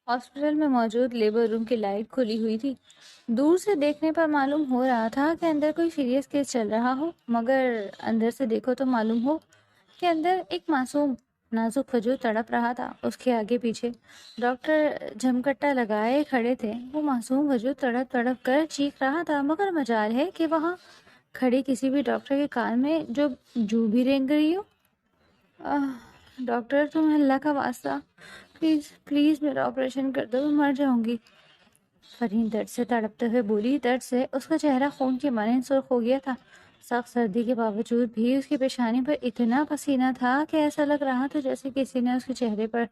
Hospital میں موجود labour روم کی لائٹ کھلی ہوئی تھی۔ دور سے دیکھنے پر معلوم ہو رہا تھا کہ اندر کوئی سیریس کیس چل رہا ہو، مگر اندر سے دیکھو تو معلوم ہو کہ اندر ایک معصوم نازک وجود تڑپ رہا تھا۔ اس کے آگے پیچھے ڈاکٹر جھمکٹا لگائے کھڑے تھے۔ وہ معصوم وجود تڑپ تڑپ کر چیخ رہا تھا، مگر مجال ہے کہ وہاں کھڑی کسی بھی ڈاکٹر کے کان میں جو بھی رینگ رہی ہو۔ ڈاکٹر، تم اللہ کا واسطہ، پلیز پلیز میرا آپریشن کر دو، میں مر جاؤں گی۔ فرین درد سے تڑپتے ہوئے بولی۔ درد سے اس کا چہرہ خون کے مانند سرخ ہو گیا تھا۔ سخت سردی کے باوجود بھی اس کی پیشانی پر اتنا پسینہ تھا کہ ایسا لگ رہا تھا جیسے کسی نے اس کے چہرے پر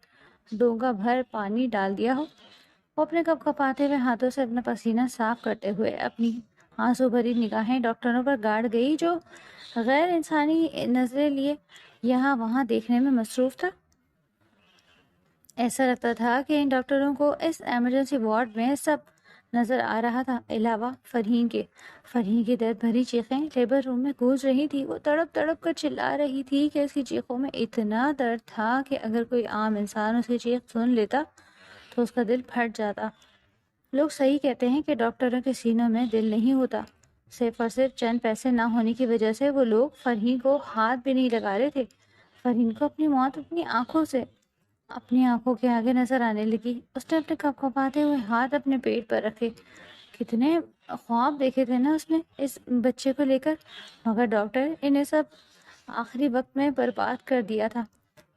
ڈونگا بھر پانی ڈال دیا ہو۔ وہ اپنے کپ کپاتے ہوئے ہاتھوں سے اپنا پسینہ صاف کرتے ہوئے اپنی آنسو بھری نگاہیں ڈاکٹروں پر گاڑ گئی، جو غیر انسانی نظریں لیے یہاں وہاں دیکھنے میں مصروف تھا۔ ایسا لگتا تھا کہ ان ڈاکٹروں کو اس ایمرجنسی وارڈ میں سب نظر آ رہا تھا، علاوہ فرحین کے۔ فرحین کی درد بھری چیخیں لیبر روم میں گونج رہی تھی۔ وہ تڑپ تڑپ کر چلا رہی تھی کہ اس کی چیخوں میں اتنا درد تھا کہ اگر کوئی عام انسان اس کی چیخ سن لیتا تو اس کا دل پھٹ جاتا۔ لوگ صحیح کہتے ہیں کہ ڈاکٹروں کے سینوں میں دل نہیں ہوتا۔ صرف اور صرف چند پیسے نہ ہونے کی وجہ سے وہ لوگ فرحین کو ہاتھ بھی نہیں لگا رہے تھے۔ فرحین کو اپنی موت اپنی آنکھوں کے آگے نظر آنے لگی۔ اس نے اپنے کپ کپاتے ہوئے ہاتھ اپنے پیٹ پر رکھے۔ کتنے خواب دیکھے تھے نا اس نے اس بچے کو لے کر، مگر ڈاکٹر انہیں سب آخری وقت میں برباد کر دیا تھا۔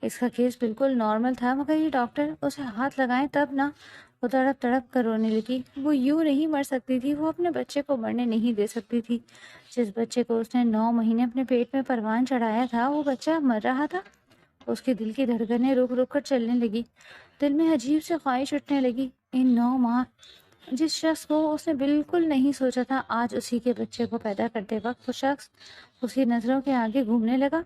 اس کا کیس بالکل نارمل تھا، مگر یہ ڈاکٹر اسے ہاتھ لگائیں تب نہ۔ وہ تڑپ تڑپ کر رونے لگی۔ وہ یوں نہیں مر سکتی تھی، وہ اپنے بچے کو مرنے نہیں دے سکتی تھی۔ جس بچے کو اس نے 9 مہینے اپنے پیٹ میں پروان چڑھایا تھا، وہ بچہ مر رہا تھا۔ اس کے دل کی دھڑکنیں رک رک کر چلنے لگی۔ دل میں عجیب سے خواہش اٹھنے لگی۔ ان 9 ماہ جس شخص کو اس نے بالکل نہیں سوچا تھا، آج اسی کے بچے کو پیدا کرتے وقت وہ شخص اس کی نظروں کے آگے گھومنے لگا۔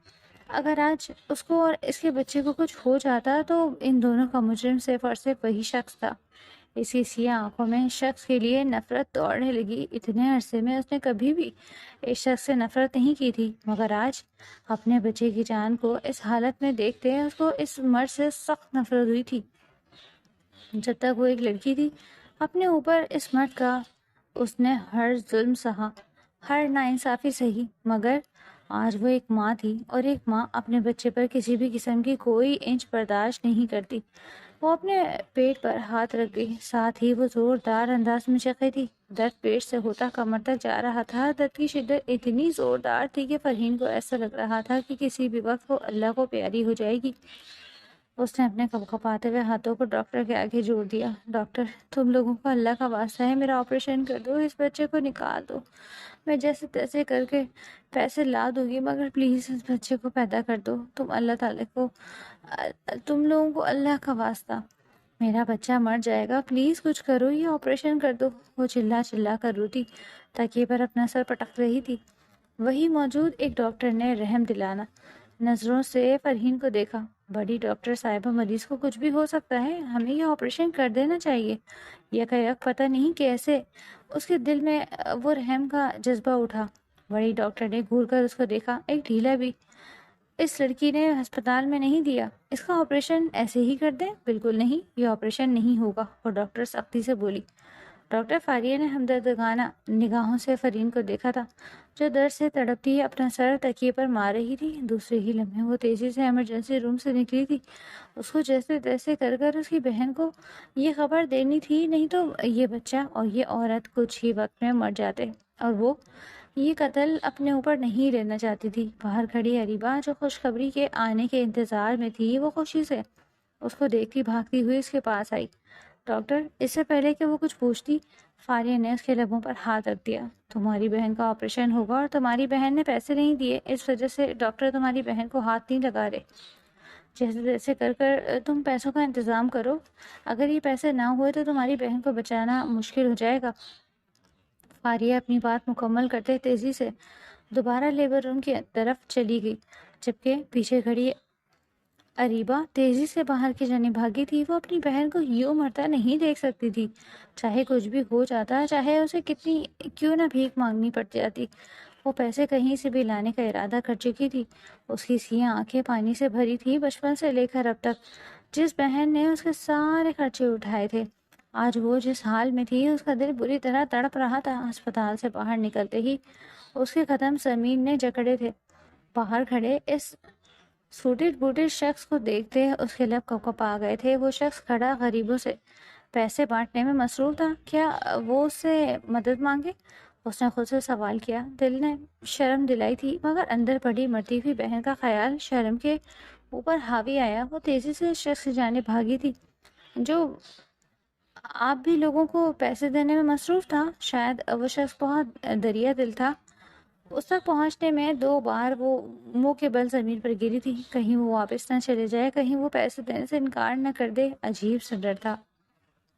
اگر آج اس کو اور اس کے بچے کو کچھ ہو جاتا تو ان دونوں کا مجرم صرف اور صرف وہی شخص تھا۔ اس کی سیاہ آنکھوں میں شخص کے لیے نفرت دوڑنے لگی۔ اتنے عرصے میں اس نے کبھی بھی اس شخص سے نفرت نہیں کی تھی، مگر آج اپنے بچے کی جان کو اس حالت میں دیکھتے اس کو اس مرد سے سخت نفرت ہوئی تھی۔ جب تک وہ ایک لڑکی تھی، اپنے اوپر اس مرد کا اس نے ہر ظلم سہا، ہر ناانصافی سہی، مگر آج وہ ایک ماں تھی، اور ایک ماں اپنے بچے پر کسی بھی قسم کی کوئی انچ برداشت نہیں کرتی۔ وہ اپنے پیٹ پر ہاتھ رکھ گئی، ساتھ ہی وہ زوردار انداز میں چیخے تھی۔ درد پیٹ سے ہوتا کمر تک جا رہا تھا۔ درد کی شدت اتنی زوردار تھی کہ فرحین کو ایسا لگ رہا تھا کہ کسی بھی وقت وہ اللہ کو پیاری ہو جائے گی۔ اس نے اپنے کپ کپاتے ہوئے ہاتھوں کو ڈاکٹر کے آگے جوڑ دیا۔ ڈاکٹر، تم لوگوں کو اللہ کا واسطہ ہے، میرا آپریشن کر دو، اس بچے کو نکال دو۔ میں جیسے تیسے کر کے پیسے لا دوں گی، مگر پلیز اس بچے کو پیدا کر دو۔ تم لوگوں کو اللہ کا واسطہ، میرا بچہ مر جائے گا، پلیز کچھ کرو، یہ آپریشن کر دو۔ وہ چلا چلا کر روتی، تکیے پر اپنا سر پٹک رہی تھی۔ وہی موجود ایک ڈاکٹر نے رحم دلانا نظروں سے فرحین کو دیکھا۔ بڑی ڈاکٹر صاحبہ، مریض کو کچھ بھی ہو سکتا ہے، ہمیں یہ آپریشن کر دینا چاہیے۔ یک پتہ نہیں کیسے اس کے دل میں وہ رحم کا جذبہ اٹھا۔ بڑی ڈاکٹر نے گھور کر اس کو دیکھا۔ ایک ڈھیلا بھی اس لڑکی نے ہسپتال میں نہیں دیا، اس کا آپریشن ایسے ہی کر دیں؟ بالکل نہیں، یہ آپریشن نہیں ہوگا، وہ ڈاکٹر سختی سے بولی۔ ڈاکٹر فاریہ نے ہمدردانہ نگاہوں سے فرحین کو دیکھا تھا، جو درد سے تڑپتی اپنا سر تکیے پر مار رہی تھی۔ دوسرے ہی لمحے وہ تیزی سے ایمرجنسی روم سے نکلی تھی۔ اس کو جیسے تیسے کر کر اس کی بہن کو یہ خبر دینی تھی، نہیں تو یہ بچہ اور یہ عورت کچھ ہی وقت میں مر جاتے، اور وہ یہ قتل اپنے اوپر نہیں لینا چاہتی تھی۔ باہر کھڑی اریبہ، جو خوشخبری کے آنے کے انتظار میں تھی، وہ خوشی سے اس کو دیکھتی بھاگتی ہوئی اس کے پاس آئی۔ ڈاکٹر، اس سے پہلے کہ وہ کچھ پوچھتی، فاریہ نے اس کے لبوں پر ہاتھ رکھ دیا۔ تمہاری بہن کا آپریشن ہوگا اور تمہاری بہن نے پیسے نہیں دیے، اس وجہ سے ڈاکٹر تمہاری بہن کو ہاتھ نہیں لگا رہے۔ جیسے تیسے کر کر تم پیسوں کا انتظام کرو، اگر یہ پیسے نہ ہوئے تو تمہاری بہن کو بچانا مشکل ہو جائے گا۔ فاریہ اپنی بات مکمل کرتے تیزی سے دوبارہ لیبر روم کی طرف چلی گئی، جبکہ پیچھے کھڑی اریبہ تیزی سے باہر کی جانب بھاگی تھی۔ وہ اپنی بہن کو یوں مرتا نہیں دیکھ سکتی تھی، چاہے کچھ بھی ہو جاتا، چاہے اسے کتنی کیوں نہ بھیک مانگنی پڑ جاتی۔ وہ پیسے کہیں سے بھی لانے کا ارادہ کر چکی تھی۔ اس کی سیاہ آنکھیں پانی سے بھری تھی۔ بچپن سے لے کر اب تک جس بہن نے اس کے سارے خرچے اٹھائے تھے، آج وہ جس حال میں تھی اس کا دل بری طرح تڑپ رہا تھا۔ اسپتال سے باہر نکلتے ہی اس کے قدم زمین نے جکڑے تھے۔ باہر کھڑے اس سوٹڈ بوٹڈ شخص کو دیکھتے اس کے لب کپ آ گئے تھے۔ وہ شخص کھڑا غریبوں سے پیسے بانٹنے میں مصروف تھا۔ کیا وہ اس سے مدد مانگے؟ اس نے خود سے سوال کیا۔ دل نے شرم دلائی تھی، مگر اندر پڑی مرتی ہوئی بہن کا خیال شرم کے اوپر حاوی آیا۔ وہ تیزی سے اس شخص کی جانب بھاگی تھی جو آپ بھی لوگوں کو پیسے دینے میں مصروف تھا۔ شاید وہ شخص بہت دریا دل تھا۔ اس تک پہنچنے میں 2 بار وہ منہ کے بل زمین پر گری تھی۔ کہیں وہ واپس نہ چلے جائے، کہیں وہ پیسے دینے سے انکار نہ کر دے۔ عجیب سا ڈر تھا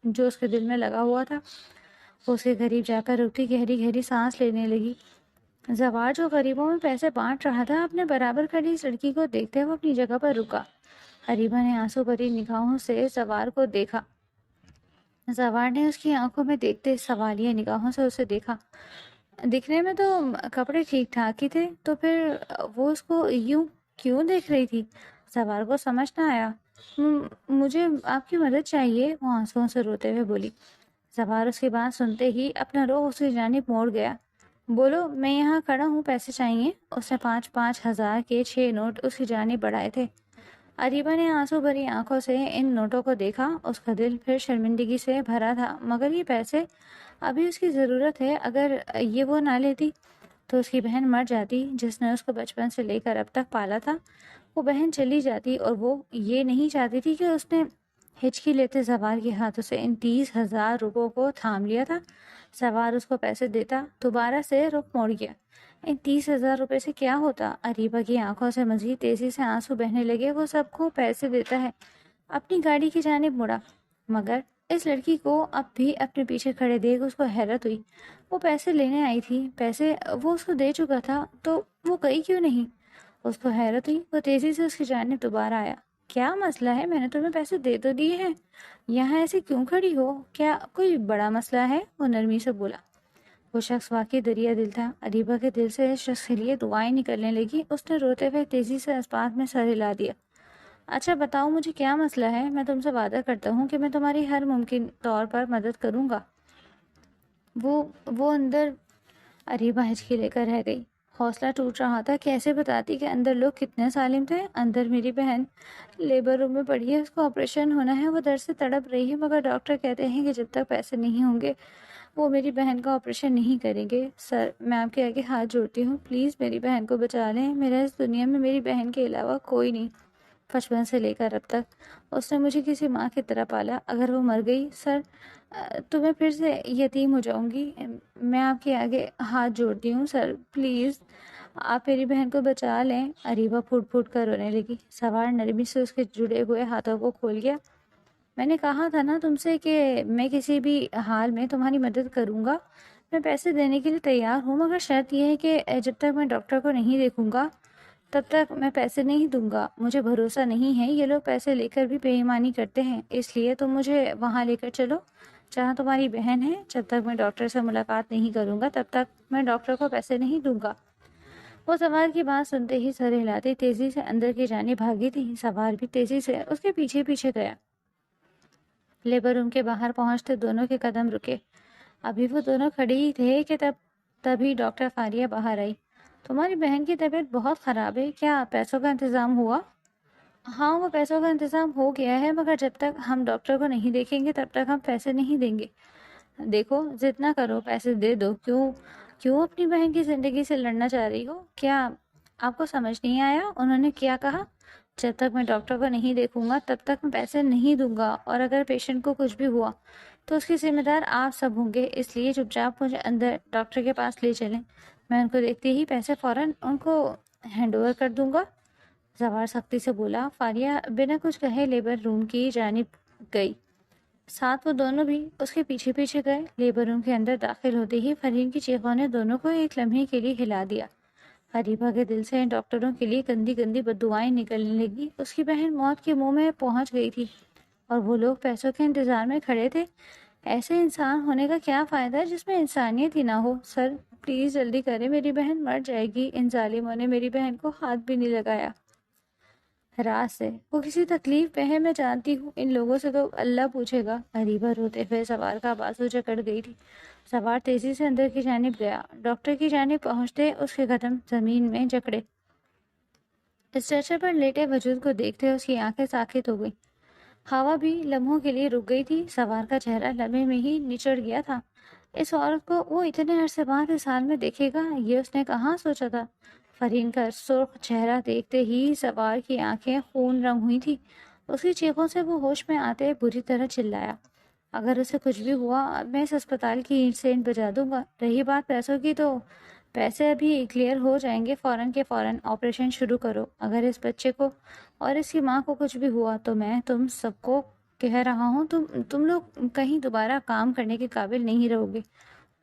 جو اس کے دل میں لگا ہوا تھا۔ وہ اس کے قریب جا کر اٹھی، گہری گہری سانس لینے لگی۔ زوار جو غریبوں میں پیسے بانٹ رہا تھا، اپنے برابر کھڑی اس لڑکی کو دیکھتے ہوئے اپنی جگہ پر رکا۔ اریبہ نے آنسو بھری نگاہوں سے زوار کو دیکھا۔ زوار نے اس کی آنکھوں میں دیکھتے سوالیہ نگاہوں سے اسے دیکھا۔ دکھنے میں تو کپڑے ٹھیک ٹھاک ہی تھے، تو پھر وہ اس کو یوں کیوں دیکھ رہی تھی؟ زوار کو سمجھ نہ آیا۔ مجھے آپ کی مدد چاہیے، وہ آنسوؤں سے روتے ہوئے بولی۔ زوار اس کی بات سنتے ہی اپنا رخ اس کی جانب موڑ گیا۔ بولو، میں یہاں کھڑا ہوں، پیسے چاہیے؟ اس نے 5-5 ہزار کے 6 نوٹ اس کی جانب بڑھائے تھے۔ اریبہ نے آنسو بھری آنکھوں سے ان نوٹوں کو دیکھا۔ اس کا دل پھر شرمندگی سے بھرا تھا، مگر یہ پیسے ابھی اس کی ضرورت ہے۔ اگر یہ وہ نہ لیتی تو اس کی بہن مر جاتی، جس نے اس کو بچپن سے لے کر اب تک پالا تھا۔ وہ بہن چلی جاتی، اور وہ یہ نہیں چاہتی تھی کہ اس نے ہچکی لیتے زوار کے ہاتھوں سے ان 30,000 روپوں کو تھام لیا تھا۔ زوار اس کو پیسے دیتا، دوبارہ سے رخ موڑ گیا۔ ان 30,000 روپے سے کیا ہوتا؟ اریبہ کی آنکھوں سے مزید تیزی سے آنسو بہنے لگے۔ وہ سب کو پیسے دیتا ہے۔ اپنی گاڑی کی جانب مڑا، مگر اس لڑکی کو اب بھی اپنے پیچھے کھڑے دیکھ اس کو حیرت ہوئی۔ وہ پیسے لینے آئی تھی، پیسے وہ اس کو دے چکا تھا، تو وہ گئی کیوں نہیں؟ اس کو حیرت ہوئی۔ وہ تیزی سے اس کی جانب دوبارہ آیا۔ کیا مسئلہ ہے؟ میں نے تمہیں پیسے دے تو دیے ہیں، یہاں ایسے کیوں کھڑی ہو؟ کیا کوئی بڑا مسئلہ ہے؟ وہ نرمی سے بولا۔ وہ شخص واقعی دریا دل تھا۔ اریبہ کے دل سے اس شخص کے لیے دعائیں نکلنے لگی۔ اس نے روتے ہوئے تیزی سے اس بات میں سر ہلا دیا۔ اچھا بتاؤ، مجھے کیا مسئلہ ہے؟ میں تم سے وعدہ کرتا ہوں کہ میں تمہاری ہر ممکن طور پر مدد کروں گا۔ وہ اندر اریبہ ہچکی لے کر رہ گئی۔ حوصلہ ٹوٹ رہا تھا۔ کیسے بتاتی کہ اندر لوگ کتنے ظالم تھے؟ اندر میری بہن لیبر روم میں پڑی ہے، اس کو آپریشن ہونا ہے، وہ درد سے تڑپ رہی ہے، مگر ڈاکٹر کہتے ہیں کہ جب تک پیسے نہیں ہوں گے وہ میری بہن کا آپریشن نہیں کریں گے۔ سر، میں آپ کے آگے ہاتھ جوڑتی ہوں، پلیز میری بہن کو بچا لیں۔ میرا اس دنیا میں میری بہن کے علاوہ کوئی نہیں۔ بچپن سے لے کر اب تک اس نے مجھے کسی ماں کی طرح پالا۔ اگر وہ مر گئی سر، تو میں پھر سے یتیم ہو جاؤں گی۔ میں آپ کے آگے ہاتھ جوڑتی ہوں سر، پلیز آپ میری بہن کو بچا لیں۔ اریبہ پھوٹ پھوٹ کر رونے لگی۔ سوار نرمی سے اس کے جڑے ہوئے ہاتھوں کو کھول گیا۔ میں نے کہا تھا نا تم سے کہ میں کسی بھی حال میں تمہاری مدد کروں گا۔ میں پیسے دینے کے لیے تیار ہوں، مگر شرط یہ ہے کہ جب تک میں ڈاکٹر کو نہیں دیکھوں گا تب تک میں پیسے نہیں دوں گا۔ مجھے بھروسہ نہیں ہے، یہ لوگ پیسے لے کر بھی بے ایمانی کرتے ہیں، اس لیے تم مجھے وہاں لے کر چلو جہاں تمہاری بہن ہے۔ جب تک میں ڈاکٹر سے ملاقات نہیں کروں گا تب تک میں ڈاکٹر کو پیسے نہیں دوں گا۔ وہ سوار کی بات سنتے ہی سر ہلاتے تیزی سے اندر کی جانب بھاگی تھی۔ سوار بھی تیزی سے اس کے پیچھے پیچھے گیا۔ لیبر روم کے باہر پہنچتے دونوں کے قدم رکے۔ ابھی وہ دونوں کھڑے ہی تھے کہ تبھی ڈاکٹر فاریہ باہر آئی۔ تمہاری بہن کی طبیعت بہت خراب ہے، کیا پیسوں کا انتظام ہوا؟ ہاں، وہ پیسوں کا انتظام ہو گیا ہے، مگر جب تک ہم ڈاکٹر کو نہیں دیکھیں گے تب تک ہم پیسے نہیں دیں گے۔ دیکھو، ضد نہ کرو، پیسے دے دو۔ کیوں اپنی بہن کی زندگی سے لڑنا چاہ رہی ہو؟ کیا آپ کو سمجھ نہیں آیا انہوں نے کیا کہا؟ جب تک میں ڈاکٹر کو نہیں دیکھوں گا تب تک میں پیسے نہیں دوں گا، اور اگر پیشنٹ کو کچھ بھی ہوا تو اس کی ذمہ دار آپ سب ہوں گے۔ اس لیے چپ چاپ مجھے اندر ڈاکٹر کے پاس لے چلیں، میں ان کو دیکھتے ہی پیسے فوراً ان کو ہینڈ اوور کر دوں گا۔ زوار سختی سے بولا۔ فاریہ بنا کچھ کہے لیبر روم کی جانب گئی، ساتھ وہ دونوں بھی اس کے پیچھے پیچھے گئے۔ لیبر روم کے اندر داخل ہوتے ہی فرحین کی چیخوں نے دونوں کو ایک لمحے کے لیے ہلا دیا۔ اریبہ کے دل سے ان ڈاکٹروں کے لیے گندی گندی بددعائیں نکلنے لگی۔ اس کی بہن موت کے منہ میں پہنچ گئی تھی اور وہ لوگ پیسوں کے انتظار میں کھڑے تھے۔ ایسے انسان ہونے کا کیا فائدہ جس میں انسانیت ہی نہ ہو؟ سر پلیز جلدی کریں، میری بہن مر جائے گی۔ ان ظالموں نے میری بہن کو ہاتھ بھی نہیں لگایا۔ راز سے، وہ کسی تکلیف میں ہے، میں جانتی ہوں، ان لوگوں سے تو اللہ پوچھے گا۔ اریبہ روتے ہوئے سوار کا بازو جکڑ گئی تھی۔ سوار تیزی سے اندر کی جانب گیا، ڈاکٹر کی جانب پہنچتے اس کے قدم زمین میں جکڑے۔ اسٹریچر پر لیٹے وجود کو دیکھتے اس کی آنکھیں ساکت ہو گئی۔ ہوا بھی لمحوں کے لیے رک گئی تھی، سوار کا چہرہ لمحے میں ہی نچڑ گیا تھا۔ اس عورت کو وہ اتنے عرصے بعد اس حال میں دیکھے گا، یہ اس نے کہاں سوچا تھا؟ فرین کا سرخ چہرہ دیکھتے ہی سوار کی آنکھیں خون رنگ ہوئی تھی۔ اس کی چیخوں سے وہ ہوش میں آتے بری طرح چلایا، اگر اسے کچھ بھی ہوا میں اس اسپتال کی اینٹ سے اینٹ بجا دوں گا۔ رہی بات پیسوں کی تو پیسے ابھی کلیئر ہو جائیں گے، فوراً کے فوراً آپریشن شروع کرو۔ اگر اس بچے کو اور اس کی ماں کو کچھ بھی ہوا تو میں تم سب کو کہہ رہا ہوں، تم لوگ کہیں دوبارہ کام کرنے کے قابل نہیں رہو گے۔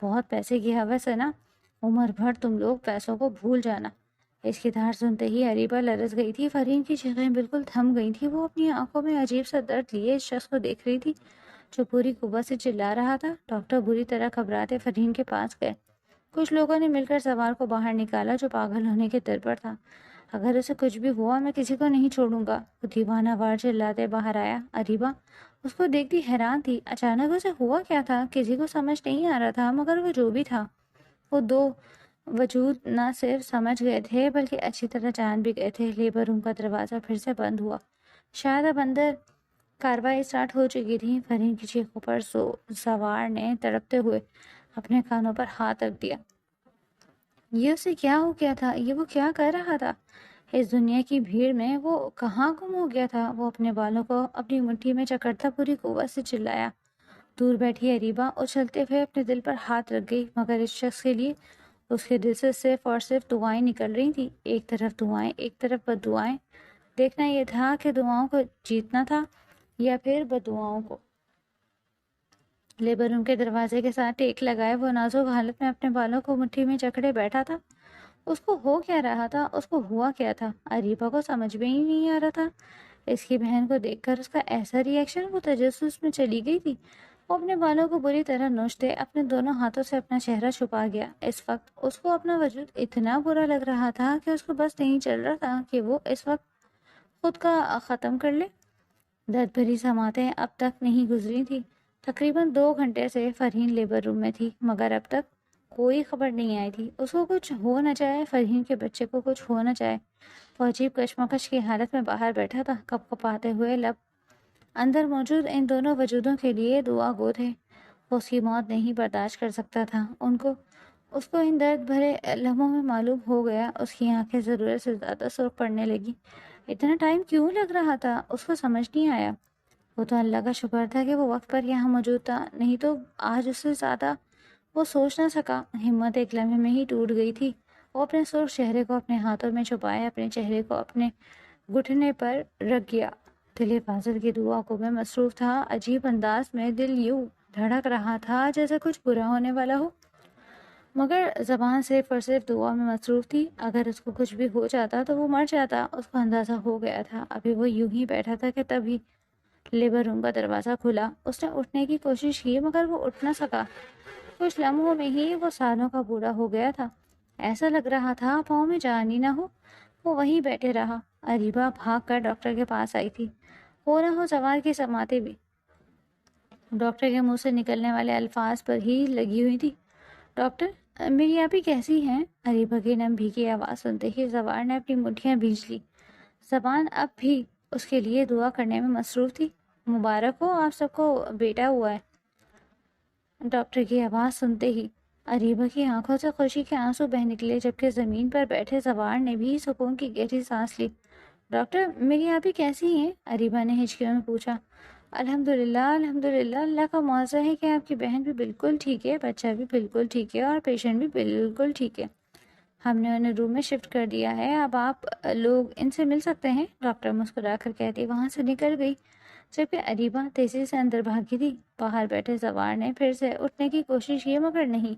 بہت پیسے کی ہوس ہے نا، عمر بھر تم لوگ پیسوں کو بھول جانا۔ اس کی دھار سنتے ہی اریبہ لرز گئی تھی، فرین کی چیخیں بالکل تھم گئی تھی۔ وہ اپنی آنکھوں میں عجیب سا درد لیے اس شخص کو دیکھ رہی تھی جو پوری قوت سے چلا رہا تھا۔ ڈاکٹر بری طرح گھبراتے فرین کے پاس گئے۔ کچھ لوگوں نے مل کر سوار کو باہر نکالا جو پاگل ہونے کے در پر تھا۔ اگر اسے کچھ بھی ہوا میں کسی کو نہیں چھوڑوں گا، وہ دیوانہ وار چلاتے باہر آیا۔ اریبہ اس کو دیکھتی حیران تھی، اچانک اسے ہوا کیا تھا کسی کو سمجھ نہیں آ رہا تھا، مگر وہ جو بھی تھا وہ دو وجود نہ صرف سمجھ گئے تھے بلکہ اچھی طرح جان بھی گئے تھے۔ لیبر روم کا دروازہ پھر سے بند ہوا، شاید اب اندر کاروائی اسٹارٹ ہو چکی تھی۔ فرین کی چیخوں پر سوار نے تڑپتے ہوئے اپنے کانوں پر ہاتھ رکھ دیا۔ یہ اسے کیا ہو گیا تھا؟ یہ وہ کیا کر رہا تھا؟ اس دنیا کی بھیڑ میں وہ کہاں گم ہو گیا تھا؟ وہ اپنے بالوں کو اپنی مٹھی میں جکڑتا پوری قوت سے چلایا۔ دور بیٹھی اریبہ اچھلتے ہوئے اپنے دل پر ہاتھ رکھ گئی، مگر اس شخص کے لیے اس کے دل سے صرف اور صرف دعائیں نکل رہی تھیں، ایک طرف دعائیں ایک طرف بد دعائیں۔ دیکھنا یہ تھا کہ دعاؤں کو جیتنا تھا یا پھر بد دعاؤں کو۔ لیبر روم کے دروازے کے ساتھ ٹیک لگائے وہ نازک حالت میں اپنے بالوں کو مٹھی میں جکڑے بیٹھا تھا۔ اس کو ہو کیا رہا تھا؟ اس کو ہوا کیا تھا؟ اریبہ کو سمجھ میں ہی نہیں آ رہا تھا۔ اس کی بہن کو دیکھ کر اس کا ایسا ری ایکشن، وہ تجسس میں چلی گئی تھی۔ وہ اپنے بالوں کو بری طرح نوچتے اپنے دونوں ہاتھوں سے اپنا چہرہ چھپا گیا۔ اس وقت اس کو اپنا وجود اتنا برا لگ رہا تھا کہ اس کو بس نہیں چل رہا تھا کہ وہ اس وقت خود کا ختم کر لے۔ درد بھری سماعتیں اب تک نہیں گزری تھی۔ تقریباً 2 گھنٹے سے فرین لیبر روم میں تھی، مگر اب تک کوئی خبر نہیں آئی تھی۔ اس کو کچھ ہو نہ جائے، فرین کے بچے کو کچھ ہو نہ جائے۔ وہ عجیب کشمکش کی حالت میں باہر بیٹھا تھا، کپ کپاتے ہوئے لب اندر موجود ان دونوں وجودوں کے لیے دعا گو تھے۔ وہ اس کی موت نہیں برداشت کر سکتا تھا۔ اس کو ان درد بھرے لمحوں میں معلوم ہو گیا، اس کی آنکھیں ضرورت سے زیادہ سرخ پڑنے لگی۔ اتنا ٹائم کیوں لگ رہا تھا؟ اس کو سمجھ نہیں آیا۔ وہ تو اللہ کا شکر تھا کہ وہ وقت پر یہاں موجود تھا، نہیں تو آج اس سے زیادہ وہ سوچ نہ سکا۔ ہمت ایک لمحے میں ہی ٹوٹ گئی تھی۔ وہ اپنے سرخ چہرے کو اپنے ہاتھوں میں چھپائے اپنے چہرے کو اپنے گھٹنے پر رکھ گیا۔ دل حفاظت کی دعا کو میں مصروف تھا۔ عجیب انداز میں دل یوں دھڑک رہا تھا جیسے کچھ برا ہونے والا ہو، مگر زبان صرف اور صرف دعا میں مصروف تھی۔ اگر اس کو کچھ بھی ہو جاتا تو وہ مر جاتا، اس کو اندازہ ہو گیا تھا۔ ابھی وہ یوں ہی بیٹھا تھا کہ تبھی لیبر روم کا دروازہ کھلا۔ اس نے اٹھنے کی کوشش کی مگر وہ اٹھ نہ سکا۔ کچھ لمحوں میں ہی وہ سالوں کا بوڑھا ہو گیا تھا، ایسا لگ رہا تھا پاؤں میں جان ہی نہ ہو۔ وہ وہیں بیٹھے رہا۔ اریبہ بھاگ کر ڈاکٹر کے پاس آئی تھی، ہو نہ ہو سوار کی سماعتیں بھی ڈاکٹر کے منہ سے نکلنے والے الفاظ پر ہی لگی ہوئی تھی۔ ڈاکٹر، میری آپی کیسی ہیں؟ اریبہ کی نم بھیگی آواز سنتے ہی سوار نے اپنی مٹھیاں بھیج لی۔ زبان اب بھی اس کے لیے دعا کرنے میں مصروف تھی۔ مبارک ہو، آپ سب کو بیٹا ہوا ہے۔ ڈاکٹر کی آواز سنتے ہی اریبہ کی آنکھوں سے خوشی کے آنسو بہہ نکلے، جبکہ زمین پر بیٹھے سوار نے بھی سکون کی گہری سانس لی۔ ڈاکٹر، میری آپی کیسی ہیں؟ اریبہ نے ہچکیوں میں پوچھا۔ الحمدللہ الحمدللہ، اللہ کا معاوضہ ہے کہ آپ کی بہن بھی بالکل ٹھیک ہے، بچہ بھی بالکل ٹھیک ہے اور پیشنٹ بھی بالکل ٹھیک ہے۔ ہم نے انہیں روم میں شفٹ کر دیا ہے، اب آپ لوگ ان سے مل سکتے ہیں، ڈاکٹر مسکرا کر کہتی وہاں سے نکل گئی، جبکہ اریبہ تیزی سے اندر بھاگی تھی۔ باہر بیٹھے سوار نے پھر سے اٹھنے کی کوشش کی مگر نہیں۔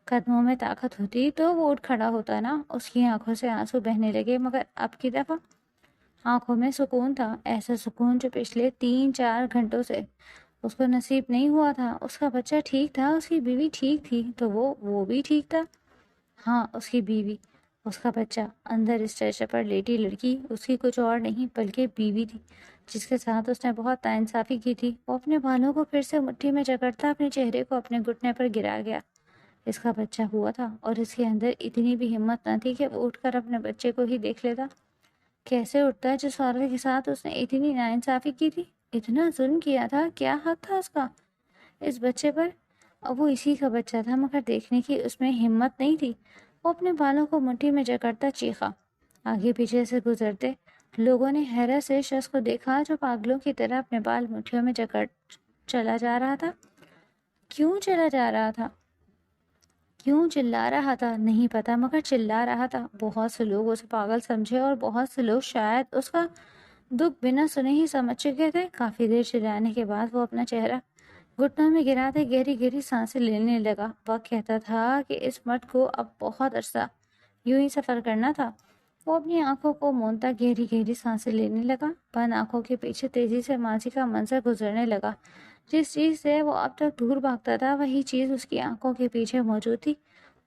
قدموں میں طاقت ہوتی تو وہ اٹھ کھڑا ہوتا نا۔ اس کی آنکھوں سے آنسو بہنے لگے، مگر اب کی دفعہ آنکھوں میں سکون تھا، ایسا سکون جو پچھلے 3-4 گھنٹوں سے اس کو نصیب نہیں ہوا تھا۔ اس کا بچہ ٹھیک تھا، اس کی بیوی ٹھیک تھی، تو وہ بھی ٹھیک تھا۔ ہاں، اس کی بیوی اس کا بچہ اندر اسٹریچر پر لیٹی لڑکی اس کی کچھ اور نہیں بلکہ بیوی تھی، جس کے ساتھ اس نے بہت ناانصافی کی تھی۔ وہ اپنے بالوں کو پھر سے مٹھی میں جکڑتا اپنے چہرے کو اپنے گھٹنے پر گرا گیا۔ اس کا بچہ ہوا تھا اور اس کے اندر اتنی بھی ہمت نہ تھی کہ وہ اٹھ کر اپنے بچے کو ہی دیکھ لیتا۔ کیسے اٹھتا جس عورت کے ساتھ اس نے اتنی ناانصافی کی تھی، اتنا ظلم کیا تھا؟ کیا حق تھا اس کا اس بچے پر؟ اب وہ اسی کا بچہ تھا، مگر دیکھنے کی اس میں ہمت نہیں تھی۔ وہ اپنے بالوں کو مٹھی میں جکڑتا چیخا۔ آگے پیچھے سے گزرتے لوگوں نے حیرت سے شخص کو دیکھا جو پاگلوں کی طرح اپنے بال مٹھیوں میں جکڑ چلا جا رہا تھا۔ کیوں چلا جا رہا تھا؟ کیوں چلا رہا تھا؟ نہیں پتا، مگر چلا رہا تھا۔ بہت سے لوگ اسے پاگل سمجھے اور بہت سے لوگ شاید اس کا دکھ بنا سنے ہی سمجھ چکے تھے۔ کافی دیر چلانے کے بعد وہ اپنا چہرہ گھٹنوں میں گراتے گہری گہری سانسیں لینے لگا۔ وقت کہتا تھا کہ اس مرد کو اب بہت عرصہ یوں ہی سفر کرنا تھا۔ وہ اپنی آنکھوں کو مونتا گہری گہری سانسیں لینے لگا۔ بند آنکھوں کے پیچھے تیزی سے ماضی کا منظر گزرنے لگا۔ جس چیز سے وہ اب تک دور بھاگتا تھا وہی چیز اس کی آنکھوں کے پیچھے موجود تھی۔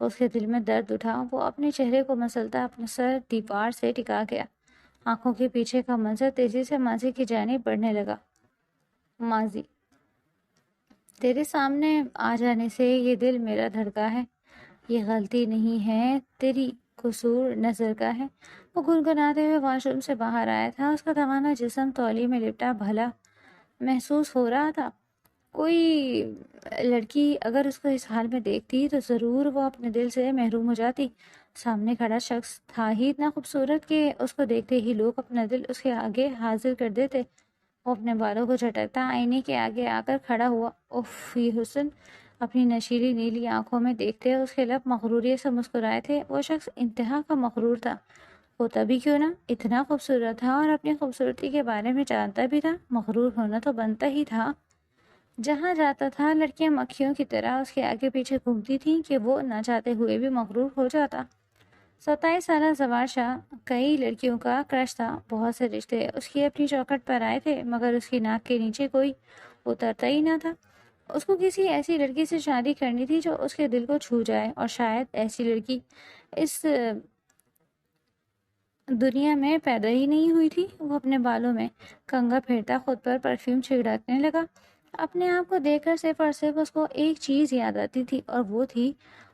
اس کے دل میں درد اٹھا۔ وہ اپنے چہرے کو مسلتا اپنا سر دیوار سے ٹکا گیا۔ آنکھوں کے پیچھے کا منظر تیزی سے ماضی کی جانب بڑھنے لگا۔ ماضی، تیرے سامنے آ جانے سے یہ دل میرا دھڑکا ہے۔ یہ غلطی نہیں ہے تیری، قصور نظر کا ہے۔ وہ گنگناتے ہوئے واش روم سے باہر آیا تھا۔ اس کا توانا جسم تولیے میں لپٹا بھلا محسوس ہو رہا تھا۔ کوئی لڑکی اگر اس کو اس حال میں دیکھتی تو ضرور وہ اپنے دل سے محروم ہو جاتی۔ سامنے کھڑا شخص تھا ہی اتنا خوبصورت کہ اس کو دیکھتے ہی لوگ اپنا دل اس کے آگے حاضر کر دیتے۔ وہ اپنے بالوں کو جھٹکتا آئینے کے آگے آ کر کھڑا ہوا۔ اف، یہ حسن! اپنی نشیلی نیلی آنکھوں میں دیکھتے اس کے لب مغروریت سے مسکرائے تھے۔ وہ شخص انتہا کا مغرور تھا۔ وہ تبھی کیوں نہ، اتنا خوبصورت تھا اور اپنی خوبصورتی کے بارے میں جانتا بھی تھا۔ مغرور ہونا تو بنتا ہی تھا۔ جہاں جاتا تھا لڑکیاں مکھیوں کی طرح اس کے آگے پیچھے گھومتی تھیں کہ وہ نہ چاہتے ہوئے بھی مغرور ہو جاتا۔ 27 سالہ زوار شاہ کئی لڑکیوں کا کرش تھا۔ بہت سے رشتے اس کی اپنی چوکھٹ پر آئے تھے، مگر اس کی ناک کے نیچے کوئی اترتا ہی نہ تھا۔ اس کو کسی ایسی لڑکی سے شادی کرنی تھی جو اس کے دل کو چھو جائے، اور شاید ایسی لڑکی اس دنیا میں پیدا ہی نہیں ہوئی تھی۔ وہ اپنے بالوں میں کنگھا پھیرتا خود پر پرفیوم چھڑکنے لگا۔ اپنے آپ کو دیکھ کر صرف اور صرف اس کو ایک چیز یاد آتی تھی، اور وہ تھی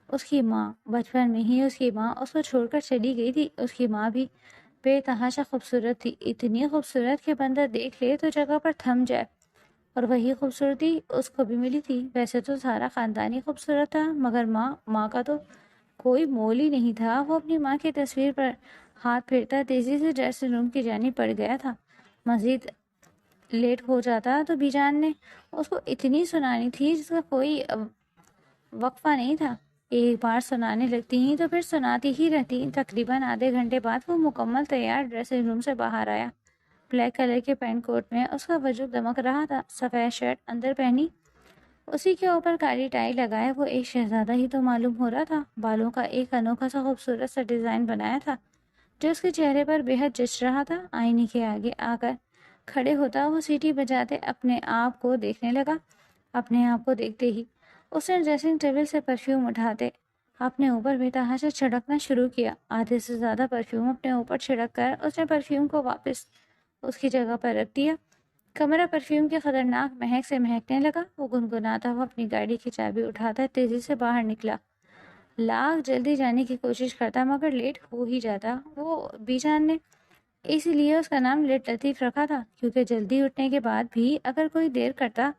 اس کی ماں۔ بچپن میں ہی اس کی ماں اس کو چھوڑ کر چلی گئی تھی۔ اس کی ماں بھی بے تحاشا خوبصورت تھی، اتنی خوبصورت کہ بندہ دیکھ لے تو جگہ پر تھم جائے، اور وہی خوبصورتی اس کو بھی ملی تھی۔ ویسے تو سارا خاندان ہی خوبصورت تھا، مگر ماں کا تو کوئی مول ہی نہیں تھا۔ وہ اپنی ماں کی تصویر پر ہاتھ پھیرتا تیزی سے ڈریسنگ روم کی جانب بڑھ گیا تھا۔ مزید لیٹ ہو جاتا تو بی جان نے اس کو اتنی سنانی تھی جس کا کوئی وقفہ نہیں تھا۔ ایک بار سنانے لگتی ہی تو پھر سناتی ہی رہتی۔ تقریباً آدھے گھنٹے بعد وہ مکمل تیار ڈریسنگ روم سے باہر آیا۔ بلیک کلر کے پینٹ کوٹ میں اس کا وجود دمک رہا تھا۔ سفید شرٹ اندر پہنی، اسی کے اوپر کالی ٹائی لگائے وہ ایک شہزادہ ہی تو معلوم ہو رہا تھا۔ بالوں کا ایک انوکھا سا خوبصورت سا ڈیزائن بنایا تھا جو اس کے چہرے پر بے حد جچ رہا تھا۔ آئینے کے آگے آ کر کھڑے ہوتا وہ سیٹی بجاتے اپنے آپ کو دیکھنے لگا۔ اپنے آپ کو دیکھتے ہی اس نے ڈریسنگ ٹیبل سے پرفیوم اٹھاتے اپنے اوپر بے تحاشا چھڑکنا شروع کیا۔ آدھے سے زیادہ پرفیوم اپنے اوپر چھڑک کر اس نے پرفیوم کو واپس اس کی جگہ پر رکھ دیا۔ کمرہ پرفیوم کی خطرناک مہک سے مہکنے لگا۔ وہ گنگناتا ہوا اپنی گاڑی کی چابی اٹھاتا تیزی سے باہر نکلا۔ لاکھ جلدی جانے کی کوشش کرتا مگر لیٹ ہو ہی جاتا۔ وہ بی جان نے اسی لیے اس کا نام لیٹ لطیف رکھا تھا، کیونکہ جلدی اٹھنے کے بعد بھی اگر کوئی دیر کرتا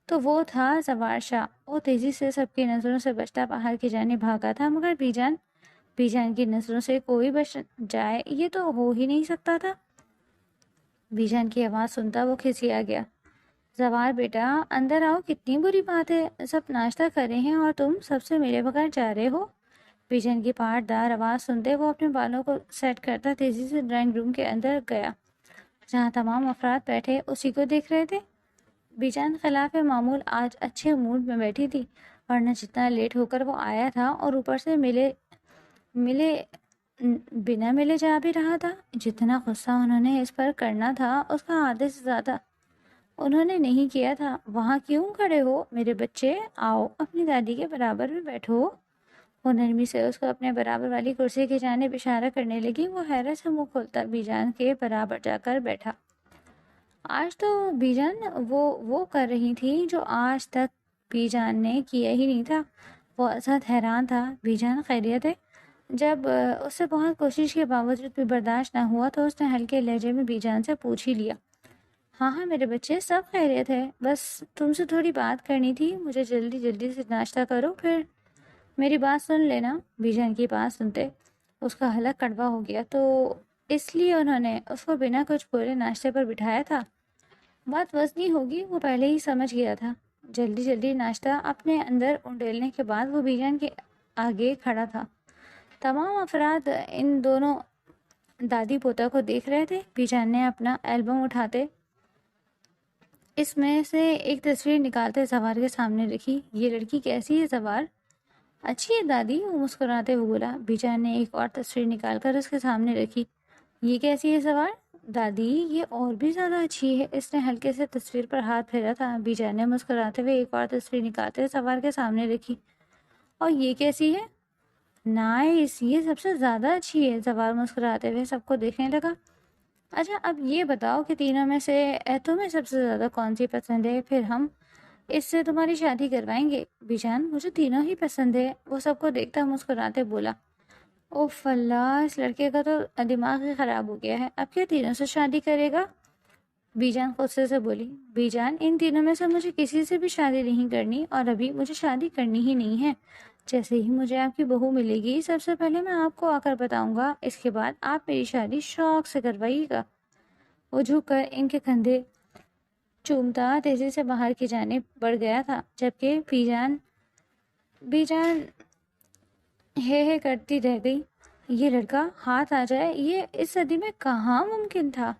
تو وہ تھا زوار شاہ۔ وہ تیزی سے سب کی نظروں سے بچتا باہر کی جانب بھاگا تھا، مگر بی جان کی نظروں سے کوئی بچ جائے یہ تو ہو ہی نہیں سکتا تھا۔ بی جان کی آواز سنتا وہ کھسیا گیا۔ زوار بیٹا، اندر آؤ، کتنی بری بات ہے، سب ناشتہ کر رہے ہیں اور تم سب سے ملے بغیر جا رہے ہو۔ بی جان کی پاٹ دار آواز سنتے وہ اپنے بالوں کو سیٹ کرتا تیزی سے ڈرائنگ روم کے اندر گیا، جہاں تمام افراد بیٹھے اسی کو دیکھ رہے تھے۔ بی جان خلاف معمول آج اچھے موڈ میں بیٹھی تھی، ورنہ جتنا لیٹ ہو کر وہ آیا تھا اور اوپر سے بنا ملے جا بھی رہا تھا، جتنا غصہ انہوں نے اس پر کرنا تھا اس کا آدھے سے زیادہ انہوں نے نہیں کیا تھا۔ وہاں کیوں کھڑے ہو میرے بچے؟ آؤ اپنی دادی کے برابر میں بیٹھو۔ وہ نرمی سے اس کو اپنے برابر والی کرسی کی جانب اشارہ کرنے لگی۔ وہ حیرت سے منہ کھولتا بی جان کے برابر جا کر بیٹھا۔ آج تو بی جان وہ کر رہی تھی جو آج تک بی جان نے کیا ہی نہیں تھا۔ وہ اسد حیران تھا۔ بی جان خیریت ہے؟ جب اس سے بہت کوشش کے باوجود بھی برداشت نہ ہوا تو اس نے ہلکے لہجے میں بی جان سے پوچھ ہی لیا۔ ہاں میرے بچے، سب خیریت ہے، بس تم سے تھوڑی بات کرنی تھی۔ مجھے جلدی سے ناشتہ کرو، پھر میری بات سن لینا۔ بی جان کی بات سنتے اس کا حلق کڑوا ہو گیا، تو اس لیے انہوں نے اس کو بنا کچھ بولے ناشتے پر بٹھایا تھا۔ بات وزنی ہوگی، وہ پہلے ہی سمجھ گیا تھا۔ جلدی ناشتہ اپنے اندر انڈیلنے کے بعد وہ بی جان کے آگے کھڑا تھا۔ تمام افراد ان دونوں دادی پوتا کو دیکھ رہے تھے۔ بی جان نے اپنا البم اٹھاتے اس میں سے ایک تصویر نکالتے زوار کے سامنے رکھی۔ یہ لڑکی کیسی ہے زوار؟ اچھی ہے دادی، وہ مسکراتے ہوئے بولا۔ بی جان نے ایک اور تصویر نکال کر اس کے سامنے رکھی۔ یہ کیسی ہے زوار؟ دادی یہ اور بھی زیادہ اچھی ہے۔ اس نے ہلکے سے تصویر پر ہاتھ پھیرا تھا۔ بی جان نے مسکراتے ہوئے ایک اور تصویر نکالتے زوار کے سامنے رکھی۔ اور یہ کیسی ہے؟ نائس، یہ سب سے زیادہ اچھی ہے۔ زوار مسکراتے ہوئے سب کو دیکھنے لگا۔ اچھا اب یہ بتاؤ کہ تینوں میں سے تمہیں سب سے زیادہ کون سی پسند ہے، پھر ہم اس سے تمہاری شادی کروائیں گے۔ بی جان مجھے تینوں ہی پسند ہے، وہ سب کو دیکھتا مسکراتے بولا۔ اوف اللہ، اس لڑکے کا تو دماغ ہی خراب ہو گیا ہے، اب کیا تینوں سے شادی کرے گا؟ بی جان غصے سے بولی۔ بی جان ان تینوں میں سے مجھے کسی سے بھی شادی نہیں کرنی، اور ابھی مجھے شادی کرنی ہی نہیں ہے۔ جیسے ہی مجھے آپ کی بہو ملے گی سب سے پہلے میں آپ کو آ کر بتاؤں گا، اس کے بعد آپ میری شادی شوق سے کروائیے گا۔ وہ جھک کر ان کے کندھے چومتا تیزی سے باہر کی جانب بڑھ گیا تھا، جبکہ بی جان ہے کرتی رہ گئی۔ یہ لڑکا ہاتھ آ جائے یہ اس صدی میں کہاں ممکن تھا؟